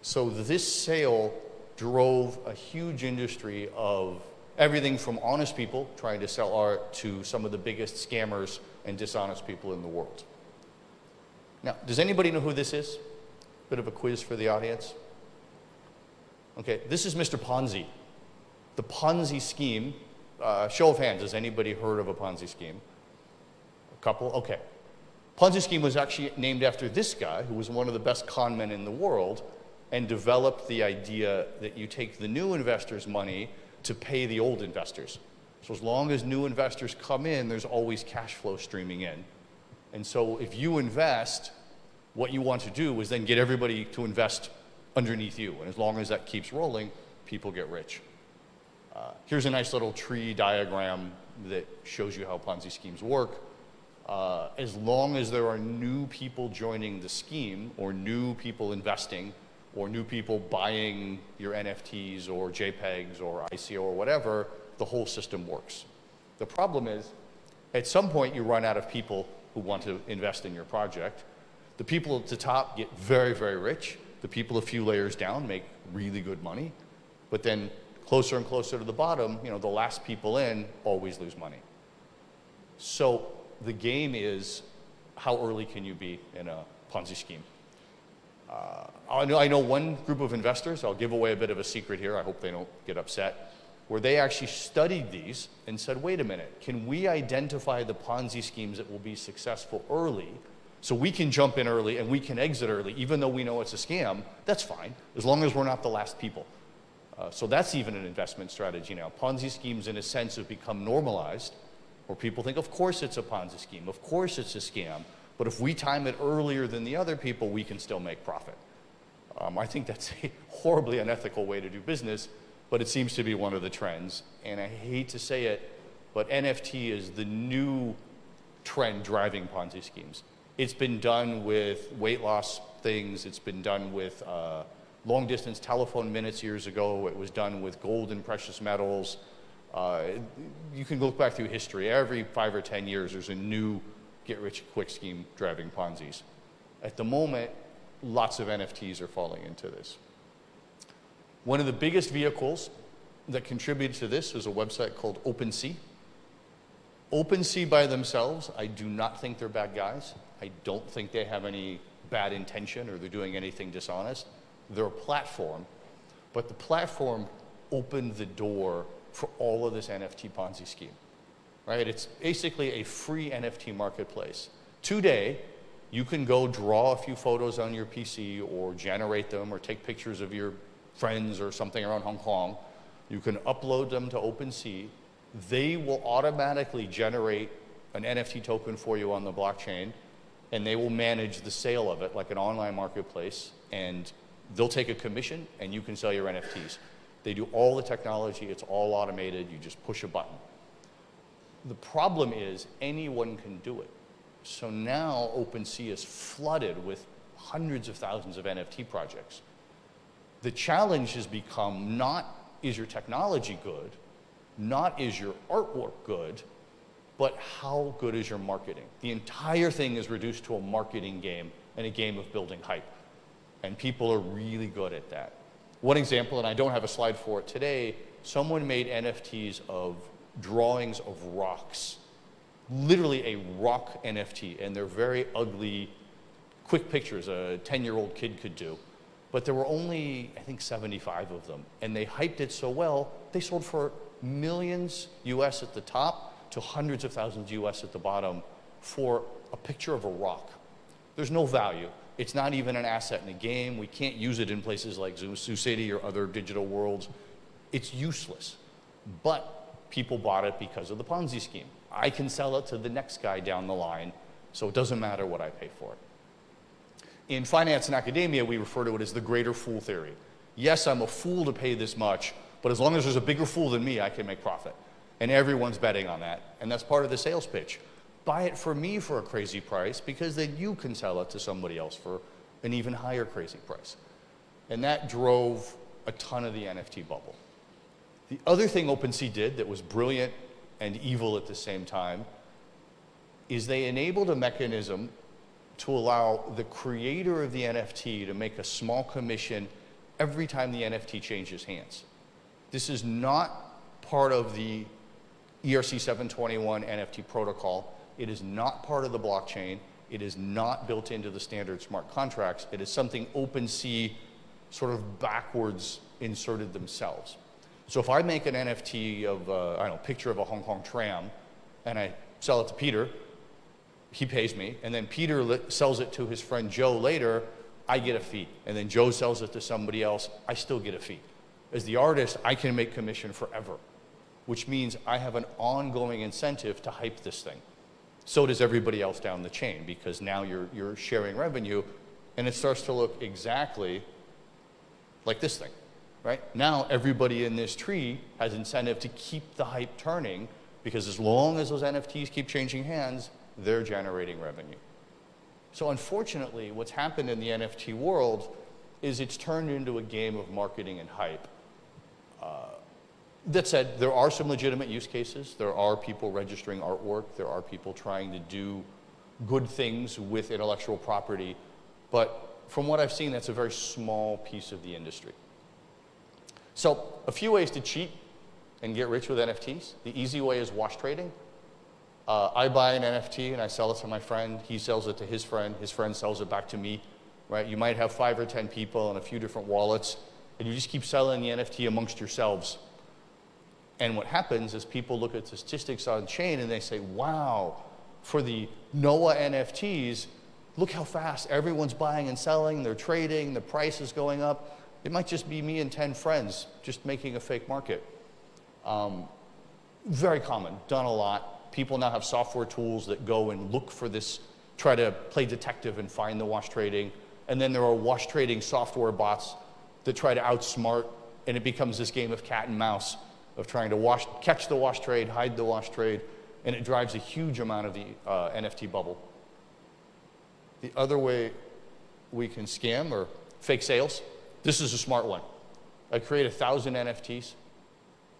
So this sale drove a huge industry of everything from honest people trying to sell art to some of the biggest scammers and dishonest people in the world. Now, does anybody know who this is? Bit of a quiz for the audience. Okay, this is Mr. Ponzi. The Ponzi scheme, show of hands, has anybody heard of a Ponzi scheme? A couple? Okay. Ponzi scheme was actually named after this guy, who was one of the best con men in the world, and developed the idea that you take the new investors' money to pay the old investors. So as long as new investors come in, there's always cash flow streaming in. And so if you invest, what you want to do is then get everybody to invest underneath you. And as long as that keeps rolling, people get rich. Here's a nice little tree diagram that shows you how Ponzi schemes work. As long as there are new people joining the scheme, or new people investing, or new people buying your NFTs or JPEGs or ICO or whatever, the whole system works. The problem is, at some point you run out of people who want to invest in your project. The people at the top get very, very rich. The people a few layers down make really good money. But then closer and closer to the bottom, the last people in always lose money. So the game is, how early can you be in a Ponzi scheme? I know one group of investors, I'll give away a bit of a secret here, I hope they don't get upset, where they actually studied these and said, wait a minute, can we identify the Ponzi schemes that will be successful early, so we can jump in early and we can exit early, even though we know it's a scam? That's fine, as long as we're not the last people. So that's even an investment strategy now. Ponzi schemes, in a sense, have become normalized, where people think, of course it's a Ponzi scheme, of course it's a scam, but if we time it earlier than the other people, we can still make profit. I think that's a horribly unethical way to do business, but it seems to be one of the trends. And I hate to say it, but NFT is the new trend driving Ponzi schemes. It's been done with weight loss things. It's been done with long distance telephone minutes years ago. It was done with gold and precious metals. You can look back through history. Every 5 or 10 years, there's a new get-rich-quick scheme driving Ponzi's. At the moment, lots of NFTs are falling into this. One of the biggest vehicles that contributed to this is a website called OpenSea. OpenSea by themselves, I do not think they're bad guys. I don't think they have any bad intention or they're doing anything dishonest. They're a platform, but the platform opened the door for all of this NFT Ponzi scheme. Right? It's basically a free NFT marketplace. Today, you can go draw a few photos on your PC or generate them or take pictures of your friends or something around Hong Kong. You can upload them to OpenSea. They will automatically generate an NFT token for you on the blockchain, and they will manage the sale of it like an online marketplace, and they'll take a commission and you can sell your NFTs. They do all the technology, it's all automated, you just push a button. The problem is anyone can do it. So now OpenSea is flooded with hundreds of thousands of NFT projects. The challenge has become not is your technology good, not is your artwork good, but how good is your marketing? The entire thing is reduced to a marketing game and a game of building hype. And people are really good at that. One example, and I don't have a slide for it today, someone made NFTs of drawings of rocks. Literally a rock NFT, and they're very ugly, quick pictures a 10-year-old kid could do. but there were only, I think, 75 of them. And they hyped it so well, they sold for millions US at the top to hundreds of thousands US at the bottom for a picture of a rock. There's no value. It's not even an asset in a game. We can't use it in places like ZooCity or other digital worlds. It's useless. But people bought it because of the Ponzi scheme. I can sell it to the next guy down the line, so it doesn't matter what I pay for it. In finance and academia, we refer to it as the greater fool theory. Yes, I'm a fool to pay this much, but as long as there's a bigger fool than me, I can make profit. And everyone's betting on that, and that's part of the sales pitch. Buy it for me for a crazy price, because then you can sell it to somebody else for an even higher crazy price. And that drove a ton of the NFT bubble. The other thing OpenSea did that was brilliant and evil at the same time is they enabled a mechanism to allow the creator of the NFT to make a small commission every time the NFT changes hands. This is not part of the ERC 721 NFT protocol. It is not part of the blockchain. It is not built into the standard smart contracts. It is something OpenSea sort of backwards inserted themselves. So if I make an NFT of, I don't know, picture of a Hong Kong tram, and I sell it to Peter, he pays me, and then Peter sells it to his friend Joe later, I get a fee. And then Joe sells it to somebody else, I still get a fee. As the artist, I can make commission forever, which means I have an ongoing incentive to hype this thing. So does everybody else down the chain, because now you're sharing revenue, and it starts to look exactly like this thing, right? Now everybody in this tree has incentive to keep the hype turning, because as long as those NFTs keep changing hands, they're generating revenue. So unfortunately, what's happened in the NFT world is it's turned into a game of marketing and hype. That said, there are some legitimate use cases. There are people registering artwork. There are people trying to do good things with intellectual property. But from what I've seen, that's a very small piece of the industry. So a few ways to cheat and get rich with NFTs. The easy way is wash trading. I buy an NFT and I sell it to my friend. He sells it to his friend. His friend sells it back to me, right? You might have 5 or 10 people and a few different wallets, and you just keep selling the NFT amongst yourselves. And what happens is people look at the statistics on chain and they say, wow, for the Noah NFTs, look how fast everyone's buying and selling, they're trading, the price is going up. It might just be me and 10 friends just making a fake market. Very common, done a lot. People now have software tools that go and look for this, try to play detective and find the wash trading. And then there are wash trading software bots that try to outsmart, and it becomes this game of cat and mouse of trying to catch the wash trade, hide the wash trade, and it drives a huge amount of the NFT bubble. The other way we can scam are fake sales. This is a smart one. I create 1,000 NFTs.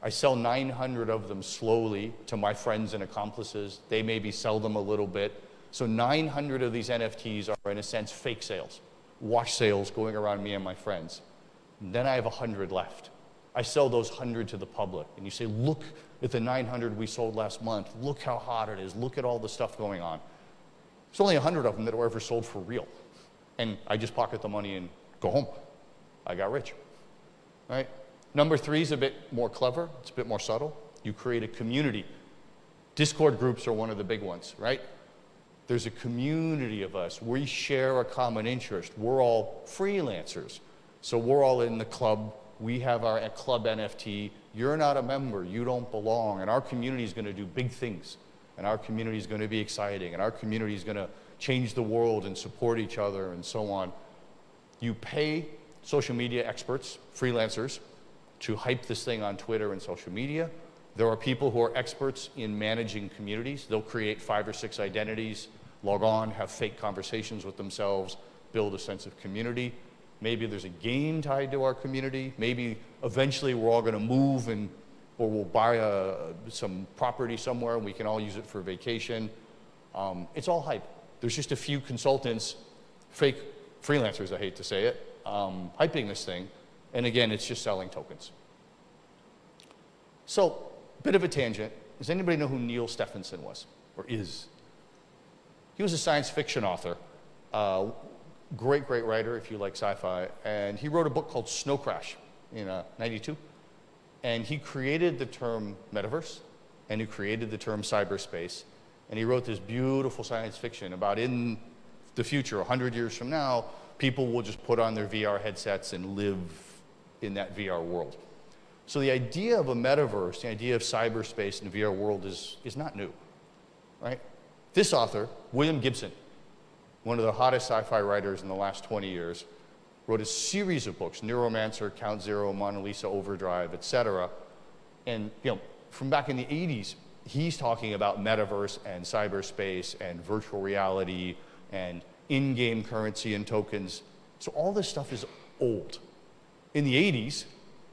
I sell 900 of them slowly to my friends and accomplices. They maybe sell them a little bit. So 900 of these NFTs are, in a sense, fake sales, wash sales going around me and my friends. And then I have 100 left. I sell those 100 to the public. And you say, look at the 900 we sold last month. Look how hot it is. Look at all the stuff going on. There's only 100 of them that were ever sold for real. And I just pocket the money and go home. I got rich, right? Number 3 is a bit more clever. It's a bit more subtle. You create a community. Discord groups are one of the big ones, right? There's a community of us. We share a common interest. We're all freelancers. So we're all in the club. We have our club NFT. You're not a member. You don't belong. And our community is going to do big things. And our community is going to be exciting. And our community is going to change the world and support each other and so on. You pay social media experts, freelancers, to hype this thing on Twitter and social media. There are people who are experts in managing communities. They'll create 5 or 6 identities, log on, have fake conversations with themselves, build a sense of community. Maybe there's a game tied to our community. Maybe eventually we're all going to move or we'll buy some property somewhere and we can all use it for vacation. It's all hype. There's just a few consultants, fake freelancers, I hate to say it, hyping this thing. And again, it's just selling tokens. So, bit of a tangent. Does anybody know who Neil Stephenson was, or is? He was a science fiction author. great writer if you like sci-fi, and he wrote a book called Snow Crash in '92, and he created the term metaverse, and he created the term cyberspace, and he wrote this beautiful science fiction about in the future, 100 years from now, people will just put on their VR headsets and live in that VR world. So the idea of a metaverse, the idea of cyberspace and the VR world is not new, right? This author, William Gibson, one of the hottest sci-fi writers in the last 20 years, wrote a series of books, Neuromancer, Count Zero, Mona Lisa Overdrive, etc. And from back in the 80s, he's talking about metaverse and cyberspace and virtual reality and in-game currency and tokens. So all this stuff is old. In the 80s,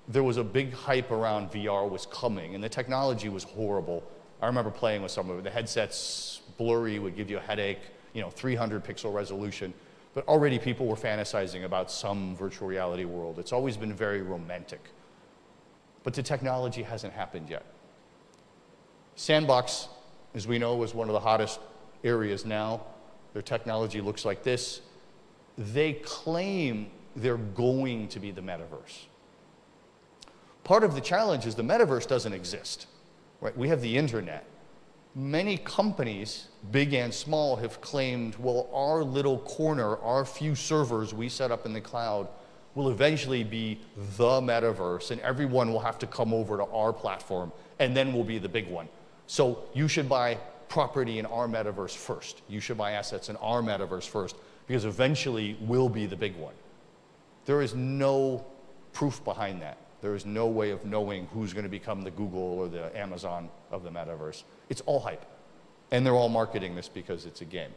there was a big hype around VR was coming, and the technology was horrible. I remember playing with some of it. The headset's blurry, would give you a headache, 300 pixel resolution. But already people were fantasizing about some virtual reality world. It's always been very romantic. But the technology hasn't happened yet. Sandbox, as we know, is one of the hottest areas now. Their technology looks like this. They claim they're going to be the metaverse. Part of the challenge is the metaverse doesn't exist, right? We have the internet. Many companies, big and small, have claimed, well, our little corner, our few servers we set up in the cloud will eventually be the metaverse, and everyone will have to come over to our platform, and then we'll be the big one. So you should buy property in our metaverse first. You should buy assets in our metaverse first, because eventually we'll be the big one. There is no proof behind that. There is no way of knowing who's going to become the Google or the Amazon of the metaverse. It's all hype. And they're all marketing this because it's a game.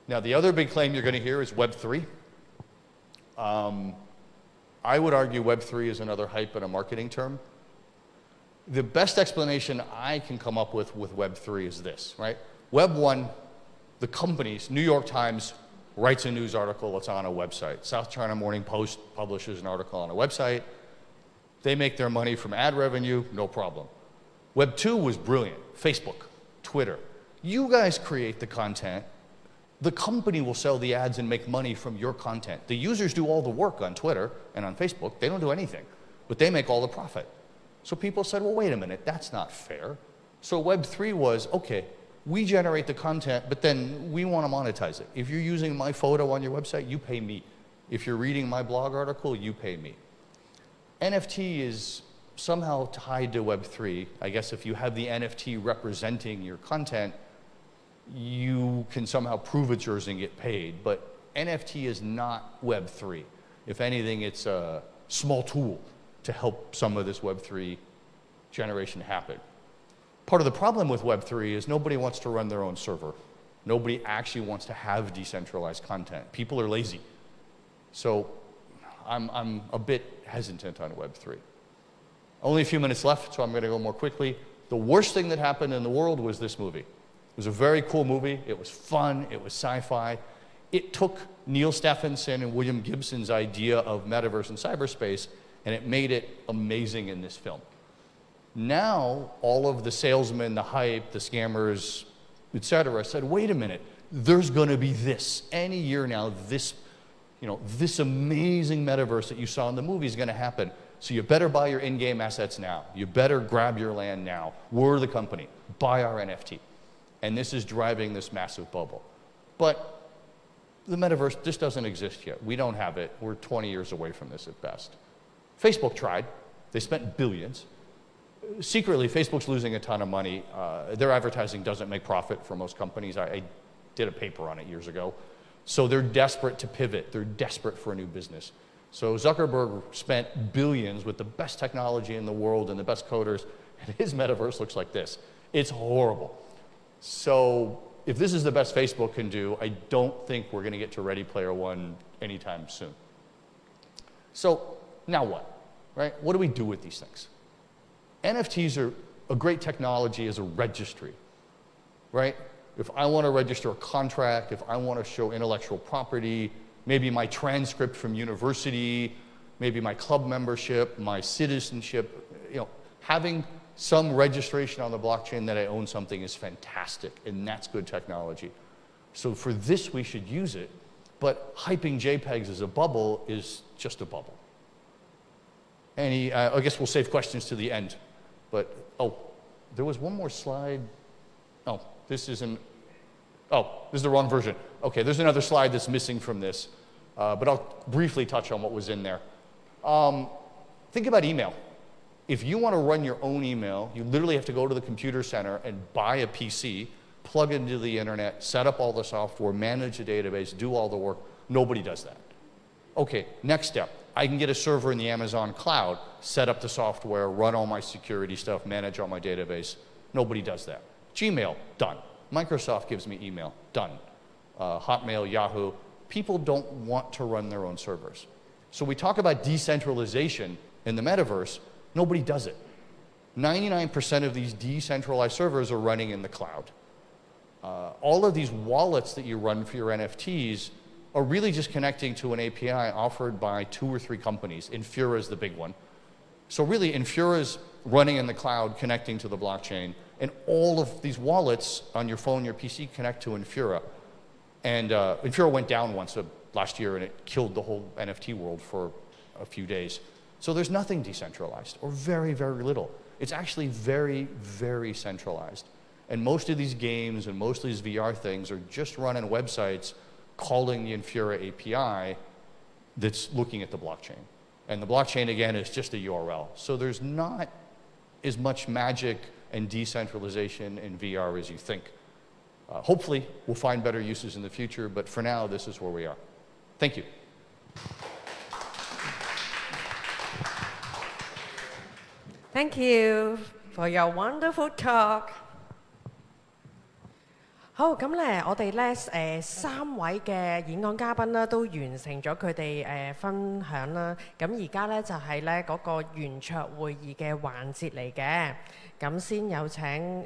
Now, the other big claim you're going to hear is Web3. I would argue Web3 is another hype and a marketing term. The best explanation I can come up with Web3 is this, right? Web 1, the companies, New York Times writes a news article, it's on a website. South China Morning Post publishes an article on a website. They make their money from ad revenue, no problem. Web 2 was brilliant. Facebook, Twitter. You guys create the content. The company will sell the ads and make money from your content. The users do all the work on Twitter and on Facebook. They don't do anything, but they make all the profit. So people said, well, wait a minute, that's not fair. So Web 3 was, okay, we generate the content, but then we want to monetize it. If you're using my photo on your website, you pay me. If you're reading my blog article, you pay me. NFT is somehow tied to Web 3. I guess if you have the NFT representing your content, you can somehow prove it's yours and get paid. But NFT is not Web 3. If anything, it's a small tool to help some of this Web 3 generation happen. Part of the problem with Web 3 is nobody wants to run their own server. Nobody actually wants to have decentralized content. People are lazy. So I'm a bit hesitant on Web 3. Only a few minutes left, so I'm going to go more quickly. The worst thing that happened in the world was this movie. It was a very cool movie. It was fun. It was sci-fi. It took Neil Stephenson and William Gibson's idea of metaverse and cyberspace, and it made it amazing in this film. Now, all of the salesmen, the hype, the scammers, etc., said, wait a minute, there's going to be this. Any year now, this amazing metaverse that you saw in the movie is going to happen. So you better buy your in-game assets now. You better grab your land now. We're the company. Buy our NFT. And this is driving this massive bubble. But the metaverse, this doesn't exist yet. We don't have it. We're 20 years away from this at best. Facebook tried. They spent billions. Secretly, Facebook's losing a ton of money. Their advertising doesn't make profit for most companies. I did a paper on it years ago. So they're desperate to pivot. They're desperate for a new business. So Zuckerberg spent billions with the best technology in the world and the best coders, and his metaverse looks like this. It's horrible. So if this is the best Facebook can do, I don't think we're going to get to Ready Player One anytime soon. So now what, right? What do we do with these things? NFTs are a great technology as a registry, right? If I want to register a contract, if I want to show intellectual property, maybe my transcript from university, maybe my club membership, my citizenship, having some registration on the blockchain that I own something is fantastic, and that's good technology. So for this, we should use it. but hyping JPEGs as a bubble is just a bubble. I guess we'll save questions to the end. But, there was one more slide. Oh, this is the wrong version. Okay, there's another slide that's missing from this. But I'll briefly touch on what was in there. Think about email. If you want to run your own email, you literally have to go to the computer center and buy a PC, plug it into the internet, set up all the software, manage the database, do all the work. Nobody does that. Okay, next step. I can get a server in the Amazon cloud, set up the software, run all my security stuff, manage all my database. Nobody does that. Gmail, done. Microsoft gives me email, done. Hotmail, Yahoo. People don't want to run their own servers. So we talk about decentralization in the metaverse. Nobody does it. 99% of these decentralized servers are running in the cloud. All of these wallets that you run for your NFTs are really just connecting to an API offered by 2 or 3 companies. Infura is the big one. So really, Infura is running in the cloud, connecting to the blockchain, and all of these wallets on your phone, your PC connect to Infura. And Infura went down once last year, and it killed the whole NFT world for a few days. So there's nothing decentralized, or very, very little. It's actually very, very centralized. And most of these games and most of these VR things are just run on websites calling the Infura API that's looking at the blockchain. And the blockchain, again, is just a URL. So there's not as much magic and decentralization in VR as you think. Hopefully, we'll find better uses in the future, but for now, this is where we are. Thank you. Thank you for your wonderful talk. 好，咁咧，我哋咧3位嘅演講嘉賓咧都完成咗佢哋分享啦。咁而家咧就係咧嗰個圓桌會議嘅環節嚟嘅。咁先有請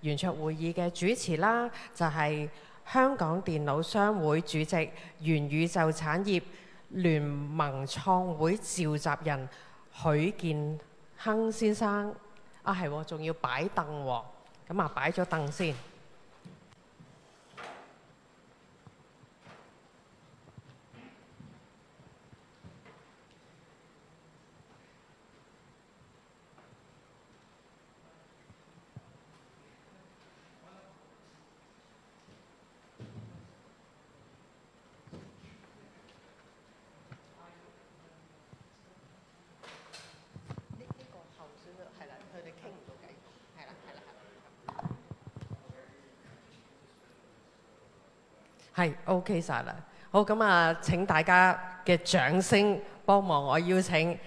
圓桌會議嘅主持啦，就係香港電腦商會主席、元宇宙產業聯盟創會召集人許建亨先生。啊，係喎，仲要擺凳喎。咁啊，擺咗凳先。係 OK 晒啦，好咁啊！請大家嘅掌聲幫忙我邀請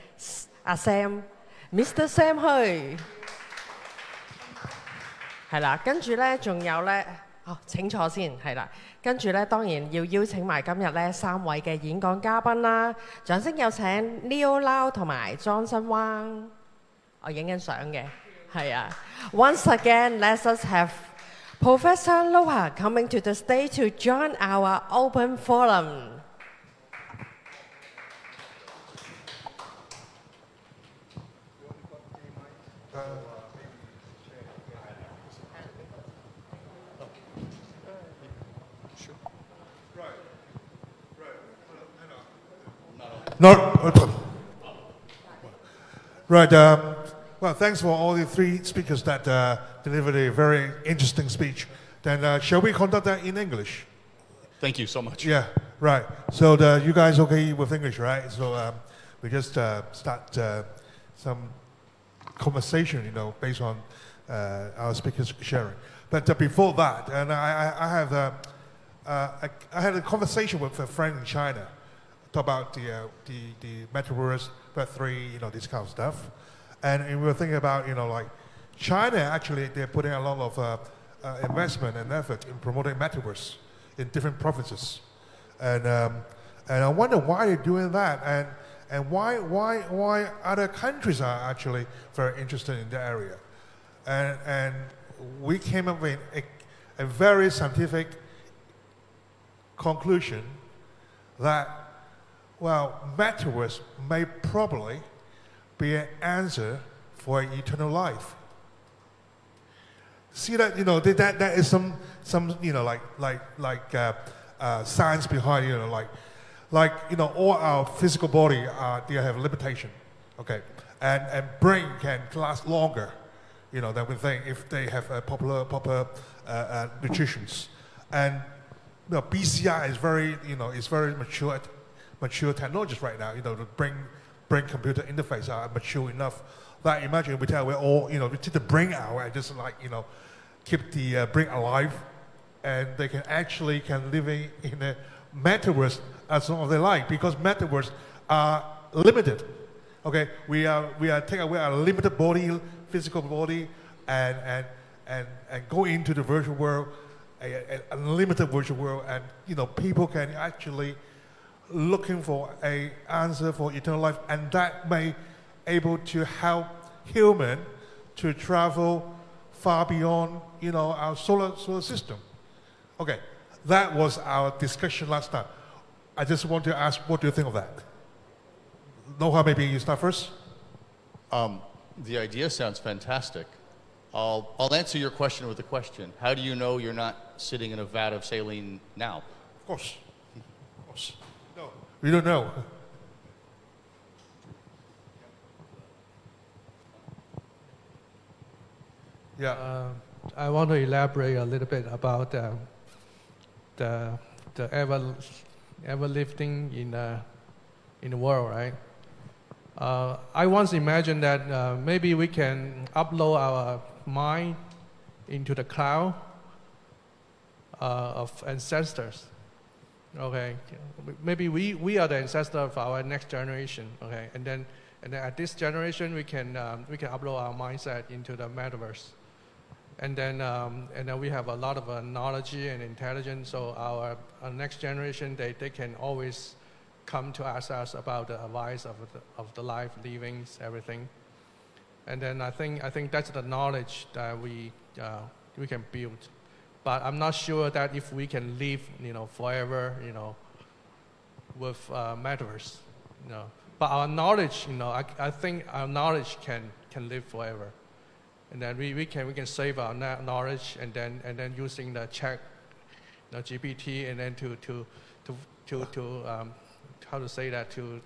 阿 Sam、Mr. Sam 去，係啦。跟住咧，仲有咧，請坐先，係啦。跟住咧，當然要邀請埋今日咧3位嘅演講嘉賓啦。掌聲有請 Leo Lau 同埋 Johnson Wang， 我影緊相嘅，係啊。Once again, let's us have Professor Loha coming to the stage to join our open forum. Well, thanks for all the 3 speakers that delivered a very interesting speech. Then shall we conduct that in English? Thank you so much. Yeah, right. So you guys okay with English, right? So we just start some conversation, based on our speakers sharing. But before that, and I had a conversation with a friend in China, talk about the metaverse, Web3, this kind of stuff. And we were thinking about, like China, actually, they're putting a lot of investment and effort in promoting metaverse in different provinces. And I wonder why they're doing that and why other countries are actually very interested in the area. And we came up with a very scientific conclusion that, well, metaverse may probably be an answer for eternal life. See that that is some science behind, like all our physical body, they have limitation, okay, and brain can last longer, than we think if they have a proper nutrition, and BCI is very, is very mature technologies right now. The brain computer interface are mature enough that imagine we all, we take the brain out and just keep the brain alive, and they can live in a metaverse as long as they like, because metaverse are limited. Okay, we are take away our limited body, physical body, and go into the virtual world, a unlimited virtual world, and people can actually looking for an answer for eternal life, and that may able to help human to travel far beyond our solar system. Okay, that was our discussion last time. I just want to ask, what do you think of that? Noha, maybe you start first. The idea sounds fantastic. I'll answer your question with a question. How do you know you're not sitting in a vat of saline now? Of course. No, we don't know. Yeah. I want to elaborate a little bit about the ever lifting in the world, right? I once imagined that maybe we can upload our mind into the cloud of ancestors. Okay, maybe we are the ancestor of our next generation. Okay, and then at this generation we can upload our mindset into the metaverse, and then we have a lot of knowledge and intelligence. So our next generation they can always come to ask us about the advice of the life, livings, everything. And then I think that's the knowledge that we can build. But I'm not sure that if we can live, forever, with metaverse, But our knowledge, I think our knowledge can live forever. And then we can save our knowledge, and then using the chat, GPT, and then to how to say that, to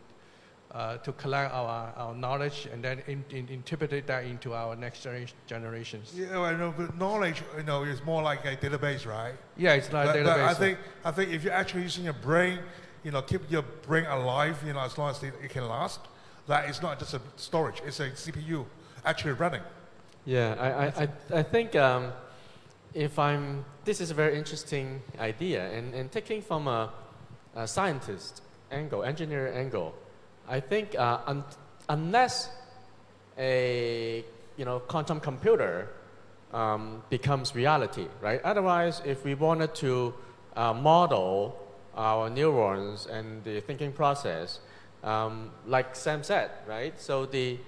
collect our knowledge and then interpret that into our next generations. Yeah, I know, but knowledge, is more like a database, right? Yeah, it's like a database. I think if you're actually using your brain, keep your brain alive, as long as it can last, that is not just a storage, it's a CPU actually running. Yeah, I think this is a very interesting idea, and taking from a scientist angle, engineer angle, I think unless a quantum computer becomes reality, right? Otherwise, if we wanted to model our neurons and the thinking process, like Sam said, right? So the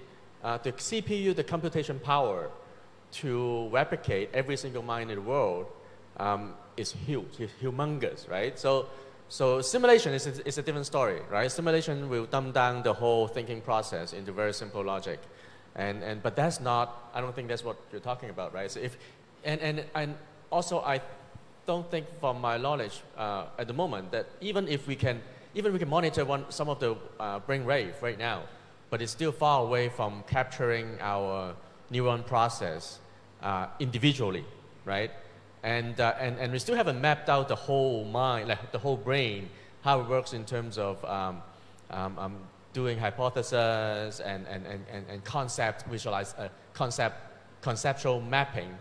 CPU, the computation power to replicate every single mind in the world is huge, it's humongous, right? So simulation is a different story, right? Simulation will dumb down the whole thinking process into very simple logic, but that's not. I don't think that's what you're talking about, right? So and also I don't think, from my knowledge at the moment, that even we can monitor some of the brain wave right now, but it's still far away from capturing our neuron process individually, right? And we still haven't mapped out the whole mind, like the whole brain, how it works in terms of doing hypothesis and conceptual mapping.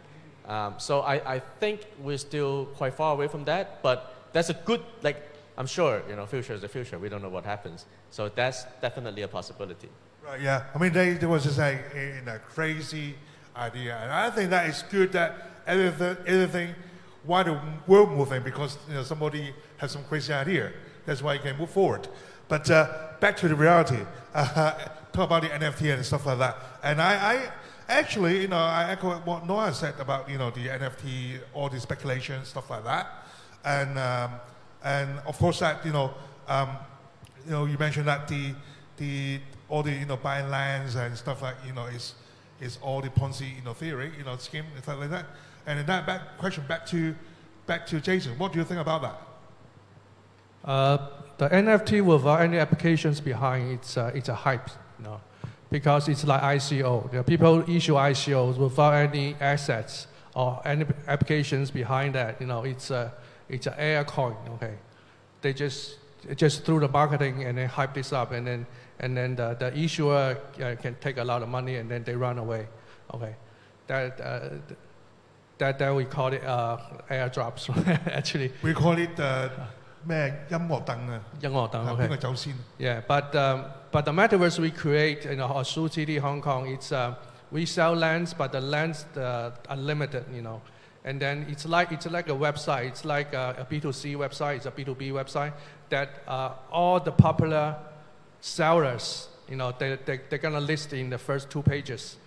So I think we're still quite far away from that, but that's a good, I'm sure, future is the future. We don't know what happens. So that's definitely a possibility. Right, yeah. I mean, there was just a crazy idea, and I think that is good that everything, why the world moving, because somebody has some crazy idea. That's why you can move forward. But back to the reality, talk about the NFT and stuff like that. And I actually, I echo what Noah said about the NFT, all the speculation, stuff like that. And of course that you mentioned that all the buying lands and stuff like is all the Ponzi theory, scheme and stuff like that. And in that question back to Jason, what do you think about that? The NFT without any applications behind, it's a hype, because it's like ICO. People issue ICOs without any assets or any applications behind that. It's an air coin. Okay, they just through the marketing and then hype this up, and then the issuer can take a lot of money and then they run away. Okay, that we call it airdrops. Actually, we call it 咩音樂燈啊？音樂燈 邊個走先？ Yeah, but the metaverse we create in our City Hong Kong, it's we sell lands, but the lands are limited, And then it's like a website. It's like a B2C website. It's a B2B website that all the popular sellers, they're gonna list in the first 2 pages,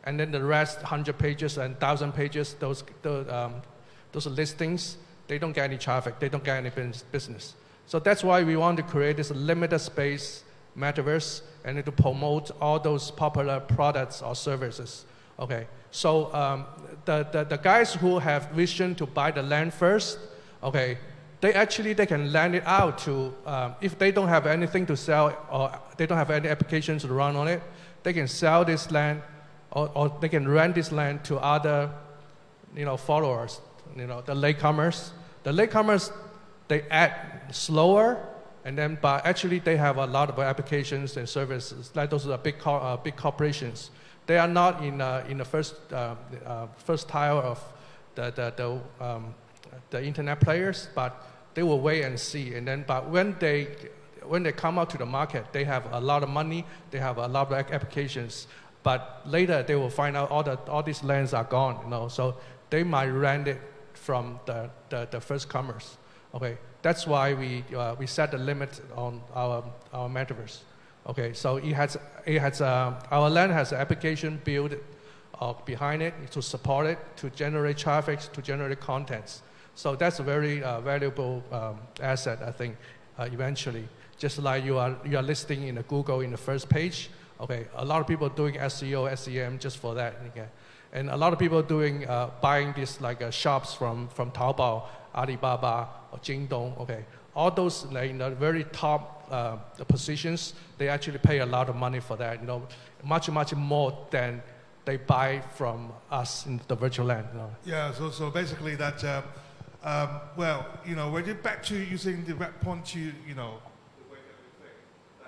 and then the rest 100 pages and 1,000 pages. Those listings, they don't get any traffic. They don't get any business. So that's why we want to create this limited space metaverse and to promote all those popular products or services. Okay. So the guys who have vision to buy the land first, okay, they can lend it out to, if they don't have anything to sell or they don't have any applications to run on it, they can sell this land or they can rent this land to other, followers, the latecomers. The latecomers, they act slower, and then, but actually they have a lot of applications and services. Like those are big corporations. They are not in the first tier of the internet players, but they will wait and see. And then, but when they come out to the market, they have a lot of money, they have a lot of applications. But later they will find out all these lands are gone, So they might rent it from the first comers. Okay, that's why we set the limit on our metaverse. Okay, so our land has an application built behind it to support it, to generate traffic, to generate contents. So that's a very valuable asset, I think, eventually. Just like you are listing in Google in the first page. Okay, a lot of people doing SEO, SEM just for that. Okay? And a lot of people doing buying these shops from Taobao, Alibaba, or Jingdong. Okay, all those in the very top positions, they actually pay a lot of money for that. Much more than they buy from us in the virtual land. Yeah. So basically that. Well, when you're back to using the web point to the way that we think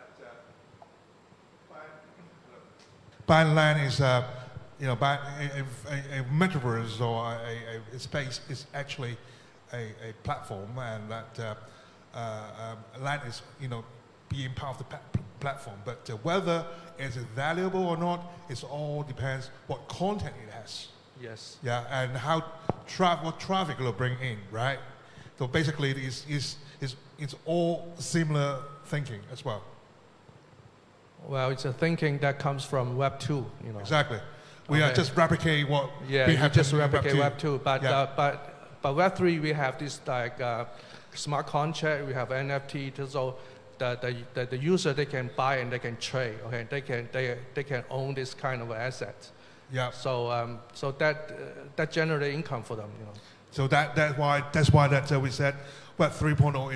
that buying land is by a metaverse or a space is actually a platform, and that land is being part of the platform. But whether it's valuable or not, it all depends what content it has. Yes. Yeah, and what traffic will bring in, right? So basically, it's all similar thinking as well. Well, it's a thinking that comes from Web 2, Exactly. We are just replicate what we have just replicate Web 2. But yeah. But Web 3 we have this smart contract. We have NFT. So the user, they can buy and they can trade. Okay, they can own this kind of asset. Yeah. So that generate income for them. So that's why we said Web 3.0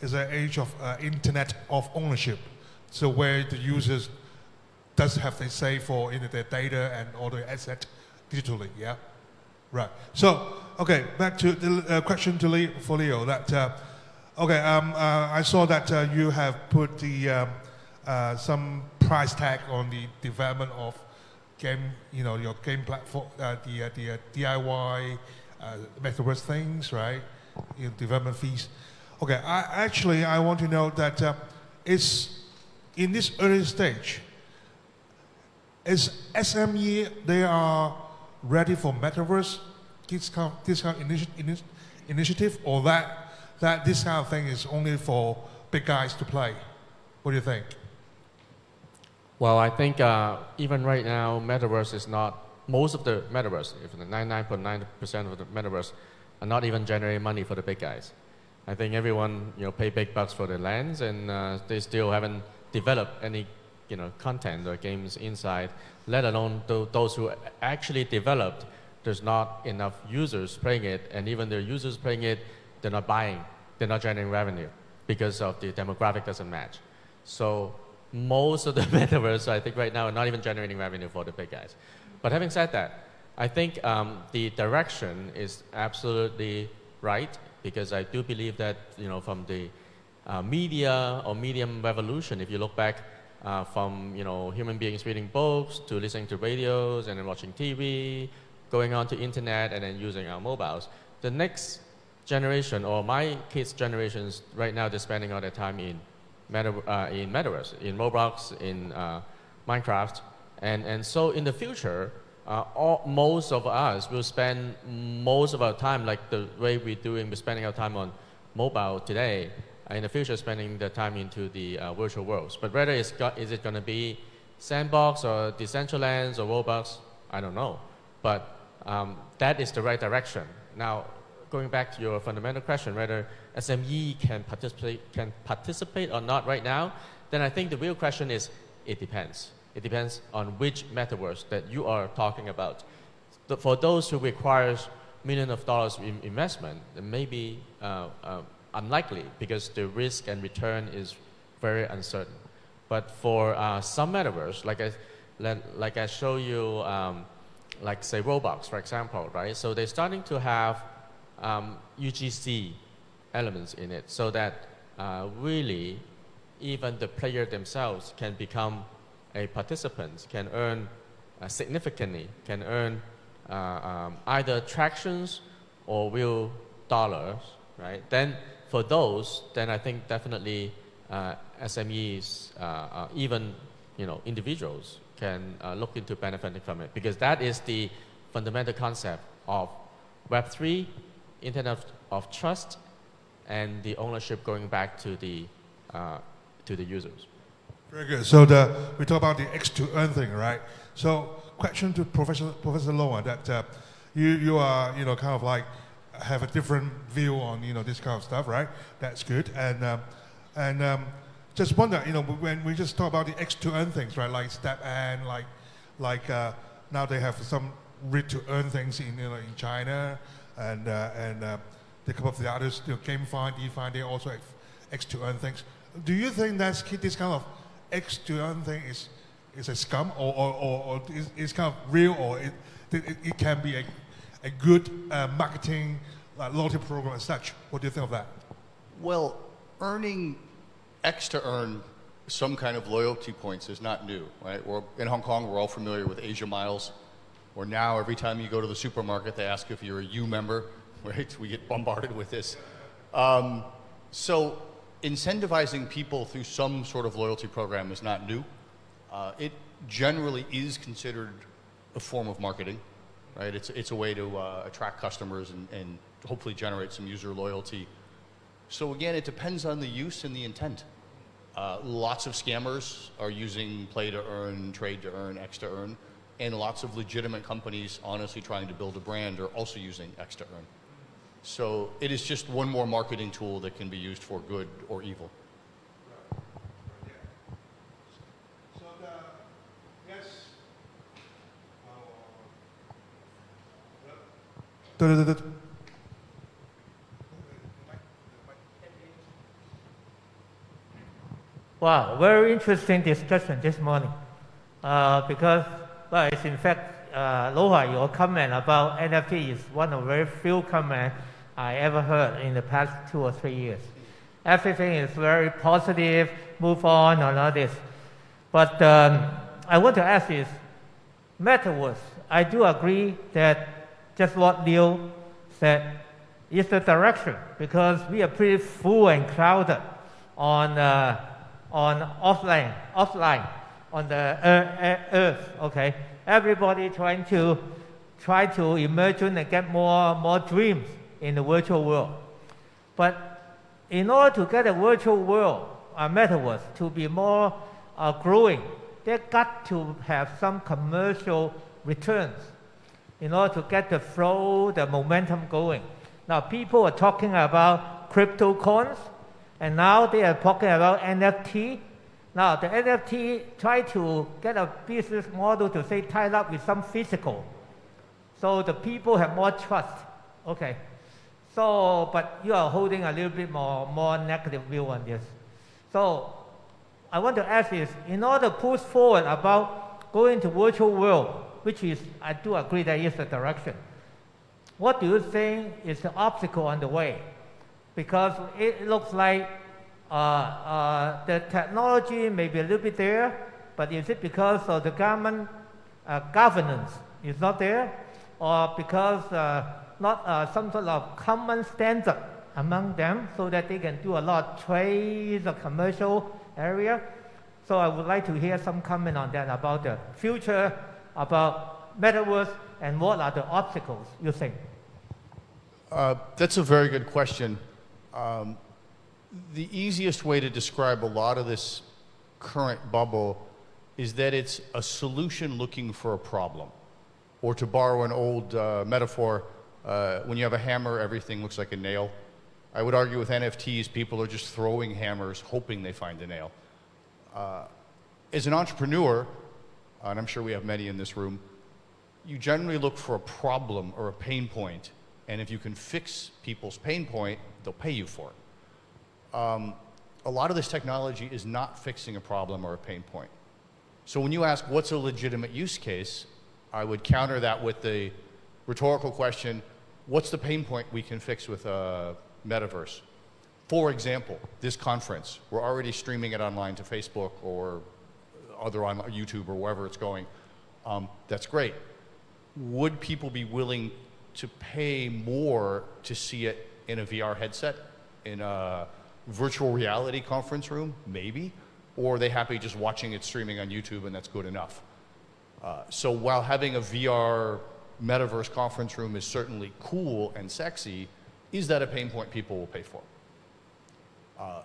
is an age of internet of ownership. So where the users does have they say for their data and all the asset digitally. Yeah. Right. So okay, back to the question for Leo. That I saw that you have put the some price tag on the development of game, your game platform, the DIY metaverse things, right? Development fees. Okay, I want to know that is in this early stage, is SME they are ready for metaverse, this kind of initiative, or that this kind of thing is only for big guys to play? What do you think? Well, I think even right now, metaverse is not, most of the metaverse, if the 99.9% of the metaverse are not even generating money for the big guys. I think everyone pay big bucks for their lands, and they still haven't developed any content or games inside, let alone those who actually developed. There's not enough users playing it, and even the users playing it, they're not buying, they're not generating revenue. because of the demographic doesn't match. So most of the metaverse, I think right now, are not even generating revenue for the big guys. But having said that, I think the direction is absolutely right, because I do believe that, you know, from the media or medium revolution, if you look back from, you know, human beings reading books to listening to radios and then watching TV, going on to internet and then using our mobiles, the next generation, or my kids' generations right now, they're spending all their time in metaverse, in Roblox, in Minecraft, and so in the future, most of us will spend most of our time, like the way we're spending our time on mobile today, in the future spending the time into the virtual worlds. But whether is it going to be Sandbox or Decentraland or Roblox, I don't know. But that is the right direction. Now, going back to your fundamental question, whether SME can participate or not right now, then I think the real question is, it depends. It depends on which metaverse that you are talking about. For those who requires millions of dollars in investment, it may be unlikely, because the risk and return is very uncertain. But for some metaverse, like I show you, like say Roblox, for example, right? So they're starting to have UGC elements in it, so that really even the player themselves can become a participant, can earn significantly, can earn either attractions or real dollars, right? Then for those, then I think definitely SMEs, even, you know, individuals can look into benefiting from it, because that is the fundamental concept of Web3, Internet of Trust, and the ownership going back to the users. Very good. So we talk about the X to earn thing, right? So question to Professor Low, that you are, you know, kind of like have a different view on, you know, this kind of stuff, right? That's good. And just wonder, you know, when we just talk about the X to earn things, right? Like Step and like now they have some read to earn things in, you know, in China, and a couple of the others, you know, GameFi, DeFi, they also have X to earn things. Do you think that's this kind of X to earn thing is a scam, or is kind of real, or it can be a good marketing loyalty program as such? What do you think of that? Well, earning X to earn some kind of loyalty points is not new, right? In Hong Kong, we're all familiar with Asia Miles, where now every time you go to the supermarket, they ask if you're a U member, right? We get bombarded with this. So incentivizing people through some sort of loyalty program is not new. It generally is considered a form of marketing, right? It's a way to attract customers and hopefully generate some user loyalty. So again, it depends on the use and the intent. Lots of scammers are using play to earn, trade to earn, X to earn, and lots of legitimate companies honestly trying to build a brand are also using X to earn. So it is just one more marketing tool that can be used for good or evil. Wow, very interesting discussion this morning. Because, well, it's in fact, Loha, your comment about NFT is one of the very few comments I ever heard in the past 2 or 3 years. Everything is very positive, move on and all this. But I want to ask is, metaverse, I do agree that just what Leo said is the direction, because we are pretty full and crowded on offline, on the earth, okay? Everybody trying to imagine and get more dreams in the virtual world. But in order to get a virtual world, a metaverse, to be more growing, they got to have some commercial returns in order to get the flow, the momentum going. Now, people are talking about crypto coins, and now they are talking about NFT. Now, the NFT try to get a business model to say tied up with some physical, so the people have more trust. Okay, So, but you are holding a little bit more negative view on this. So, I want to ask is, in order to push forward about going to virtual world, which is, I do agree that is the direction, what do you think is the obstacle on the way? Because it looks like the technology may be a little bit there, but is it because of the government governance is not there, or because not some sort of common standard among them so that they can do a lot of trade or commercial area? So I would like to hear some comment on that about the future, about metaverse, and what are the obstacles you think? That's a very good question. The easiest way to describe a lot of this current bubble is that it's a solution looking for a problem. Or to borrow an old metaphor, when you have a hammer, everything looks like a nail. I would argue with NFTs, people are just throwing hammers, hoping they find a nail. As an entrepreneur, and I'm sure we have many in this room, you generally look for a problem or a pain point, and if you can fix people's pain point, they'll pay you for it. A lot of this technology is not fixing a problem or a pain point. So when you ask what's a legitimate use case, I would counter that with the rhetorical question, what's the pain point we can fix with a metaverse? For example, this conference, we're already streaming it online to Facebook or other on YouTube or wherever it's going. That's great. Would people be willing to pay more to see it in a VR headset, in a virtual reality conference room? Maybe. Or are they happy just watching it streaming on YouTube and that's good enough? So while having a VR metaverse conference room is certainly cool and sexy, is that a pain point people will pay for?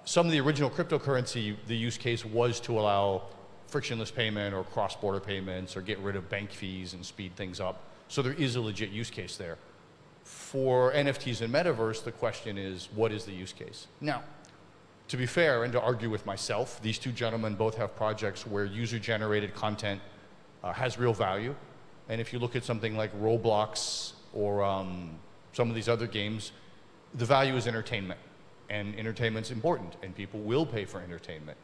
Some of the original cryptocurrency, the use case was to allow frictionless payment or cross-border payments or get rid of bank fees and speed things up. So there is a legit use case there. For NFTs and metaverse, the question is, what is the use case? Now, to be fair and to argue with myself, these two gentlemen both have projects where user-generated content has real value. And if you look at something like Roblox or some of these other games, the value is entertainment. And entertainment's important, and people will pay for entertainment.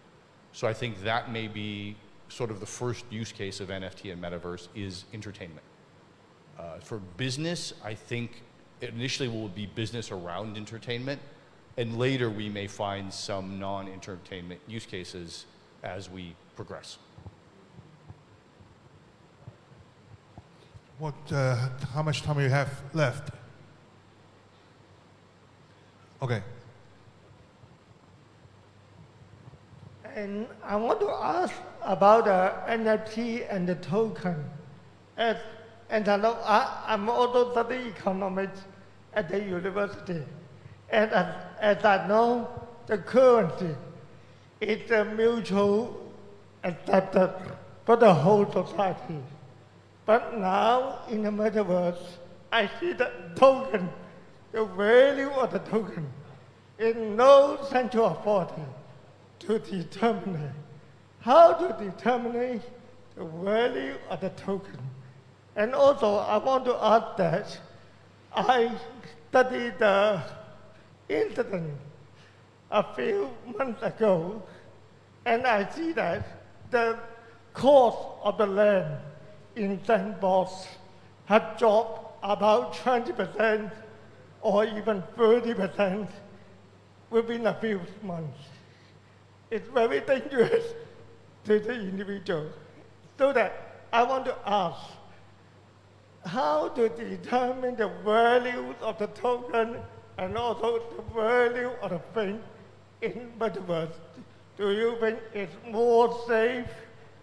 So I think that may be sort of the first use case of NFT and metaverse is entertainment. For business, I think initially will be business around entertainment, and later we may find some non-entertainment use cases as we progress. How much time do you have left? Okay. And I want to ask about the NFT and the token. And I'm also studying economics at the university. And as I know, the currency is a mutual accepted for the whole society. But now in the metaverse, I see the token, the value of the token, is no central authority to determine how to determine the value of the token. And also, I want to add that I studied the incident a few months ago, and I see that the cost of the land in Sandbox has dropped about 20% or even 30% within a few months. It's very dangerous to the individual. So that I want to ask, how to determine the value of the token and also the value of the thing in metaverse? Do you think it's more safe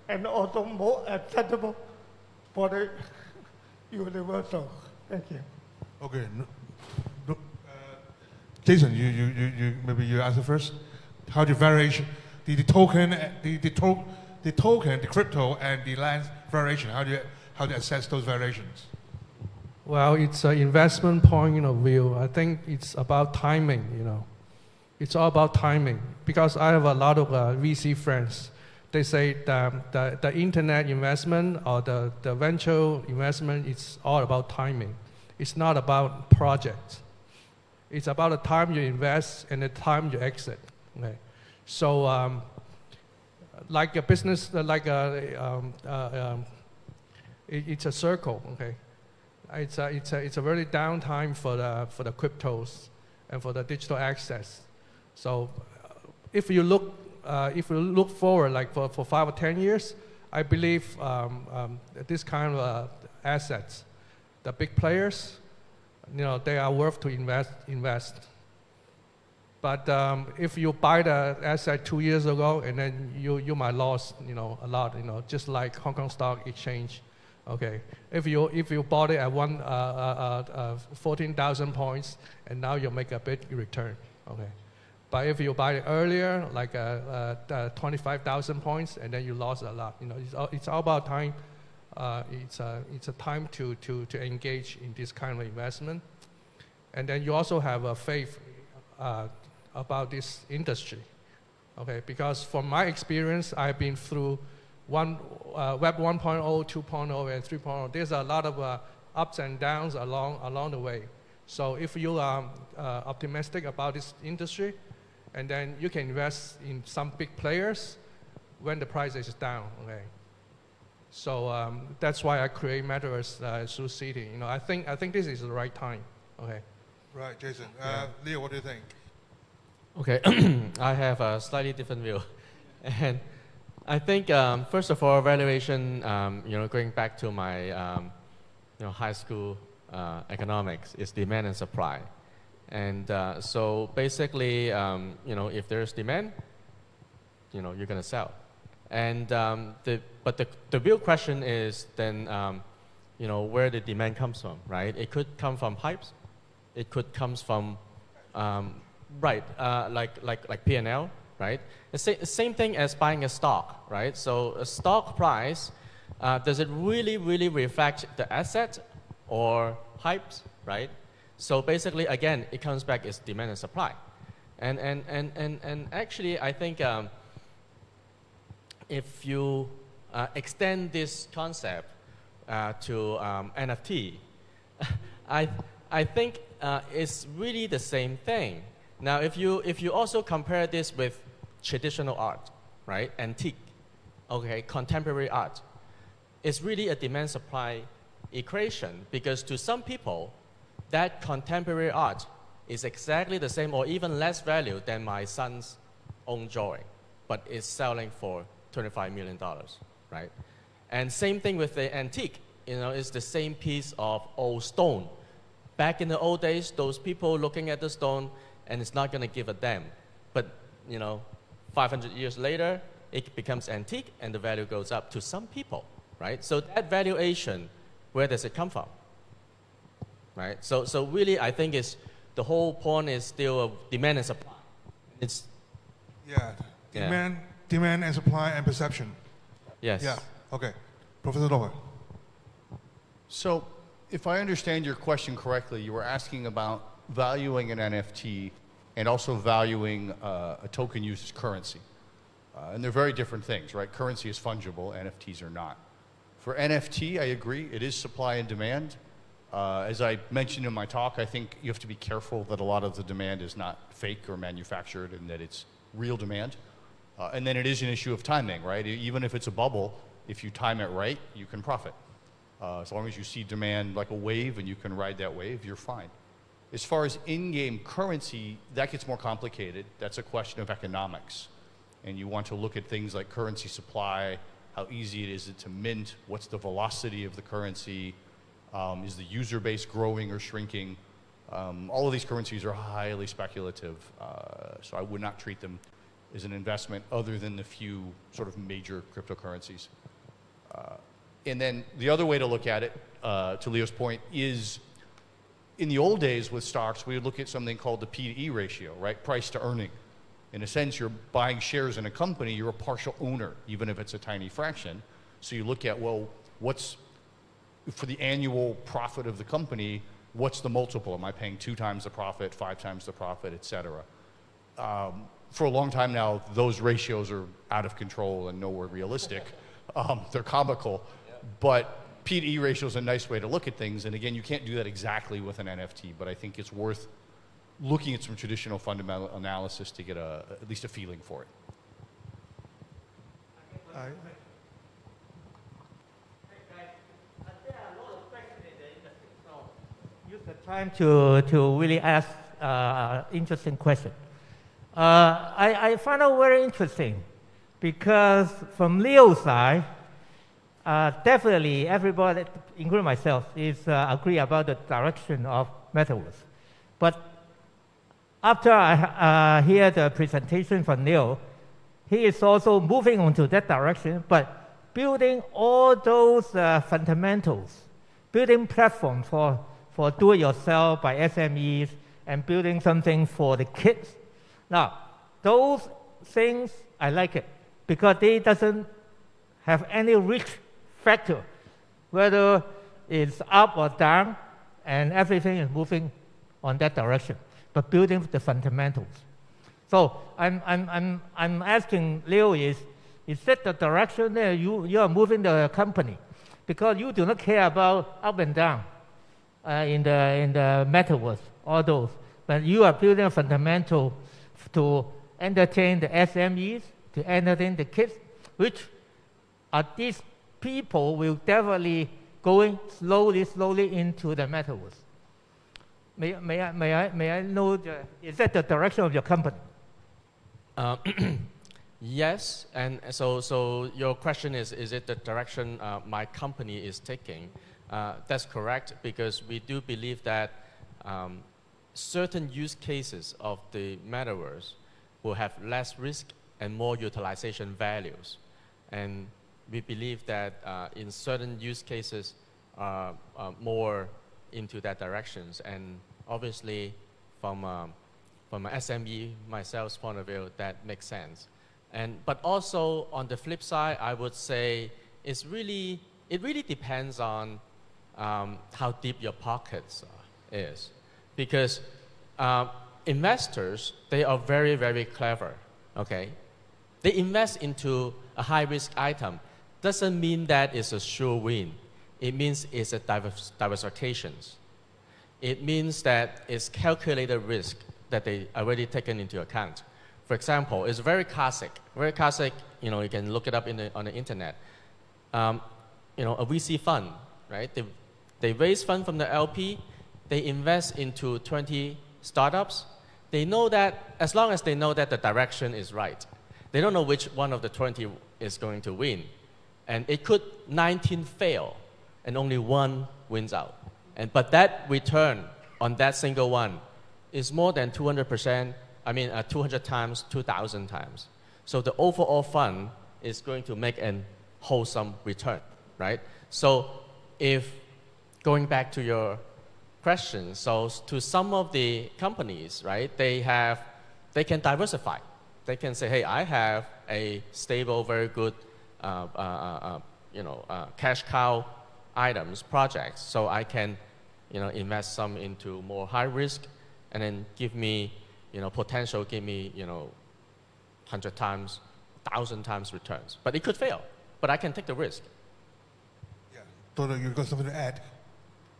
and also more acceptable for the universal? Thank you. Okay. Jason, you maybe you answer first. How the variation, the token, the token, the crypto, and the land variation. How do you assess those variations? Well, it's an investment point of view. I think it's about timing. It's all about timing. Because I have a lot of VC friends. They say the internet investment or the venture investment, it's all about timing. It's not about projects. It's about the time you invest and the time you exit. Okay, so like a business, it's a circle. Okay, it's a very downtime for the cryptos and for the digital assets. So if you look forward, like for 5 or 10 years, I believe this kind of assets, the big players, they are worth to invest. But if you buy the asset 2 years ago, and then you might lose, a lot, just like Hong Kong Stock Exchange. Okay, if you bought it at 14,000 points, and now you make a big return. Okay, but if you buy it earlier, like 25,000 points, and then you lost a lot. It's all about time. It's a time to engage in this kind of investment, and then you also have a faith about this industry. Okay, because from my experience, I've been through Web 1.0, 2.0, and 3.0. There's a lot of ups and downs along the way. So if you are optimistic about this industry, and then you can invest in some big players when the price is down. Okay. So that's why I create Metaverse Zoo City. I think this is the right time. Okay. Right, Jason. Leo, what do you think? Okay, I have a slightly different view, and I think first of all, valuation. Going back to my high school economics, is demand and supply, and so basically, if there's demand, you're gonna sell, and but the real question is then where the demand comes from, right? It could come from pipes, it could come from like P&L, right? The same thing as buying a stock, right? So a stock price, does it really reflect the asset or pipes, right? So basically, again, it comes back as demand and supply. And actually, I think if you extend this concept to NFT, I think it's really the same thing. Now, if you also compare this with traditional art, right, antique, okay, contemporary art, it's really a demand-supply equation, because to some people, that contemporary art is exactly the same or even less value than my son's own drawing, but it's selling for $25 million, right? And same thing with the antique, it's the same piece of old stone. Back in the old days, those people looking at the stone, and it's not going to give a damn. But 500 years later, it becomes antique, and the value goes up to some people, right? So that valuation, where does it come from, right? So really, I think the whole point is still demand and supply. It's demand and supply and perception. Yes. Yeah. Okay, Professor Lowe. So, if I understand your question correctly, you were asking about valuing an NFT and also valuing a token used as currency. And they're very different things, right? Currency is fungible, NFTs are not. For NFT, I agree, it is supply and demand. As I mentioned in my talk, I think you have to be careful that a lot of the demand is not fake or manufactured and that it's real demand. And then it is an issue of timing, right? Even if it's a bubble, if you time it right, you can profit. As long as you see demand like a wave and you can ride that wave, you're fine. As far as in-game currency, that gets more complicated. That's a question of economics. And you want to look at things like currency supply, how easy it is to mint, what's the velocity of the currency, is the user base growing or shrinking? All of these currencies are highly speculative, so I would not treat them as an investment other than the few sort of major cryptocurrencies. And then the other way to look at it, to Leo's point, is in the old days with stocks, we would look at something called the P/E ratio, right? Price to earning. In a sense, you're buying shares in a company, you're a partial owner, even if it's a tiny fraction. So you look at, well, what's, for the annual profit of the company, what's the multiple? Am I paying 2 times the profit, 5 times the profit, et cetera? For a long time now, those ratios are out of control and nowhere realistic. They're comical, but P/E ratio is a nice way to look at things. And again, you can't do that exactly with an NFT, but I think it's worth looking at some traditional fundamental analysis to get at least a feeling for it. Use the time to really ask interesting question. I find out very interesting because from Leo's side, definitely everybody, including myself, is agree about the direction of metaverse. But after I hear the presentation from Leo, he is also moving on to that direction, but building all those fundamentals, building platform for do-it-yourself by SMEs, and building something for the kids. Now, those things, I like it, because they doesn't have any risk factor, whether it's up or down, and everything is moving on that direction, but building the fundamentals. So I'm asking Leo, is that the direction that you are moving the company? Because you do not care about up and down in the metaverse, all those, but you are building a fundamental to entertain the SMEs, to entertain the kids, which are these people will definitely going slowly into the metaverse. May I know, is that the direction of your company? Yes, and so your question is it the direction my company is taking? That's correct, because we do believe that certain use cases of the metaverse will have less risk and more utilization values. And we believe that in certain use cases more into that directions. And obviously from an SME myself's point of view, that makes sense. But also on the flip side, I would say it really depends on how deep your pockets is. Because investors, they are very, very clever, okay? They invest into a high-risk item. Doesn't mean that it's a sure win. It means it's a diversification. It means that it's calculated risk that they already taken into account. For example, it's very classic, you know, you can look it up on the internet. You know, a VC fund, right? They raise fund from the LP, they invest into 20 startups. They know that, as long as they know that the direction is right, they don't know which one of the 20 is going to win. And it could 19 fail, and only one wins out. But that return on that single one is more than 200%, 200 times, 2,000 times. So the overall fund is going to make a wholesome return, right? So if, going back to your question, so to some of the companies, right, they can diversify. They can say, hey, I have a stable, very good, cash cow items, projects, so I can, invest some into more high risk, and then give me, potential, give me, 100 times, 1,000 times returns. But it could fail, but I can take the risk. Yeah, Toto, you've got something to add?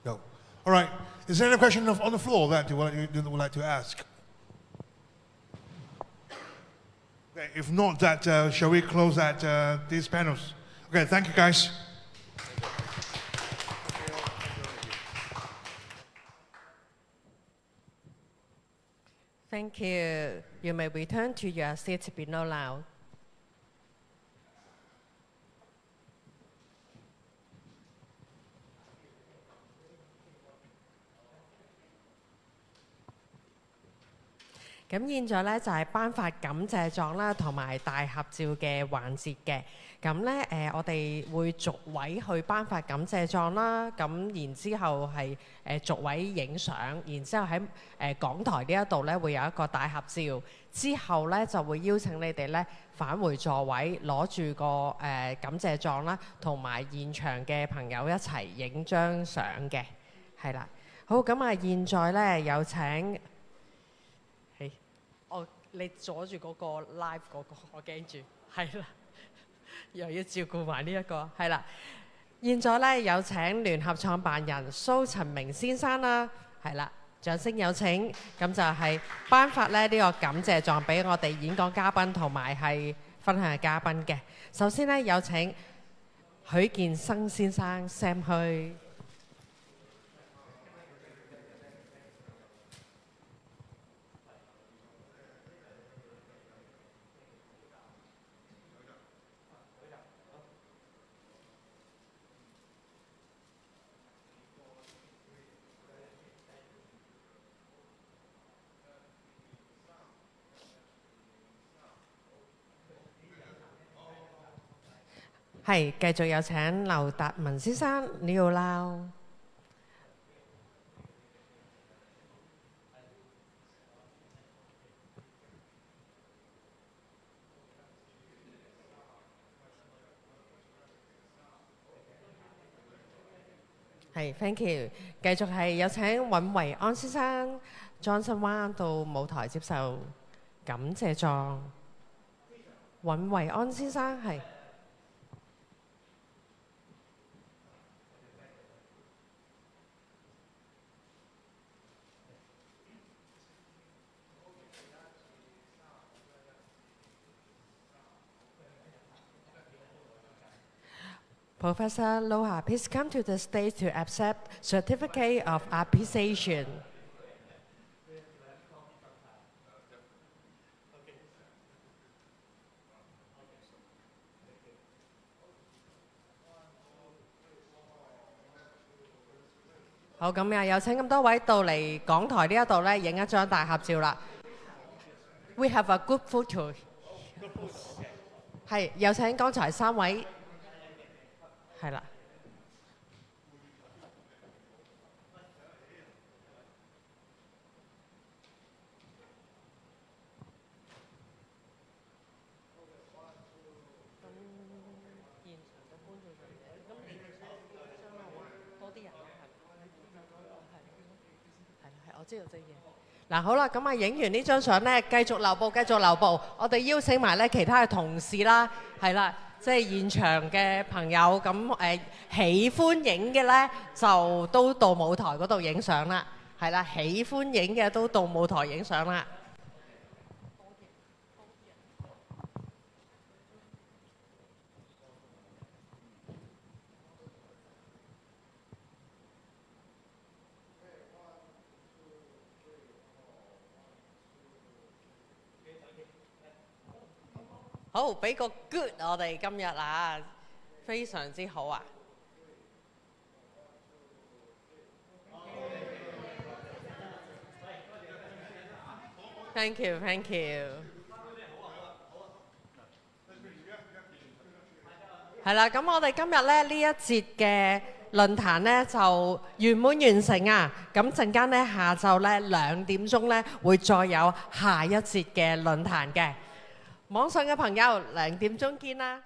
No. All right. Is there any question on the floor that you would like to ask? Okay, if not, shall we close these panels? Okay, thank you, guys. Thank you. You may return to your seat below now.咁現在咧就係頒發感謝狀啦，同埋大合照嘅環節嘅。咁咧我哋會逐位去頒發感謝狀啦。咁然之後係逐位影相，然之後喺講台呢一度咧會有一個大合照。之後咧就會邀請你哋咧返回座位，攞住個感謝狀啦，同埋現場嘅朋友一齊影張相嘅。係啦，好咁啊！現在咧有請。你阻住嗰個 live 嗰個，我驚住，係啦，又要照顧埋呢一個，係啦。現在咧有請聯合創辦人蘇陳明先生啦，係啦，掌聲有請。咁就係頒發咧呢個感謝狀俾我哋演講嘉賓同埋係分享嘅嘉賓嘅。首先咧有請許建生先生 Sam 去。係，繼續有請劉達文先生，你要撈。係 ，thank you。繼續係有請尹維安先生 Johnson Wan 到舞台接受感謝狀。尹維安先生係。Professor Loha, please come to the stage to accept certificate of appreciation. 好，咁啊，有請咁多位到嚟講台呢一度咧，影一張大合照啦。We have a good photo. 係，有請剛才3位。係啦。現場嘅觀眾咁你相路多啲人咯，係，我知道隻嘢。嗱好啦，咁啊影完呢張相咧，繼續留步，繼續留步。我哋邀請埋咧其他嘅同事啦，係啦。即係現場嘅朋友咁喜歡影嘅咧，就都到舞台嗰度影相啦。係啦，喜歡影嘅都到舞台影相啦。好，俾個 good 我哋今日啊，非常之好啊！ Thank you, thank you。係啦，咁我哋今日咧呢一節嘅論壇咧就圓滿完成啊！咁陣間咧下晝咧2點鐘咧會再有下一節嘅論壇嘅。網上嘅朋友2點鐘見啦！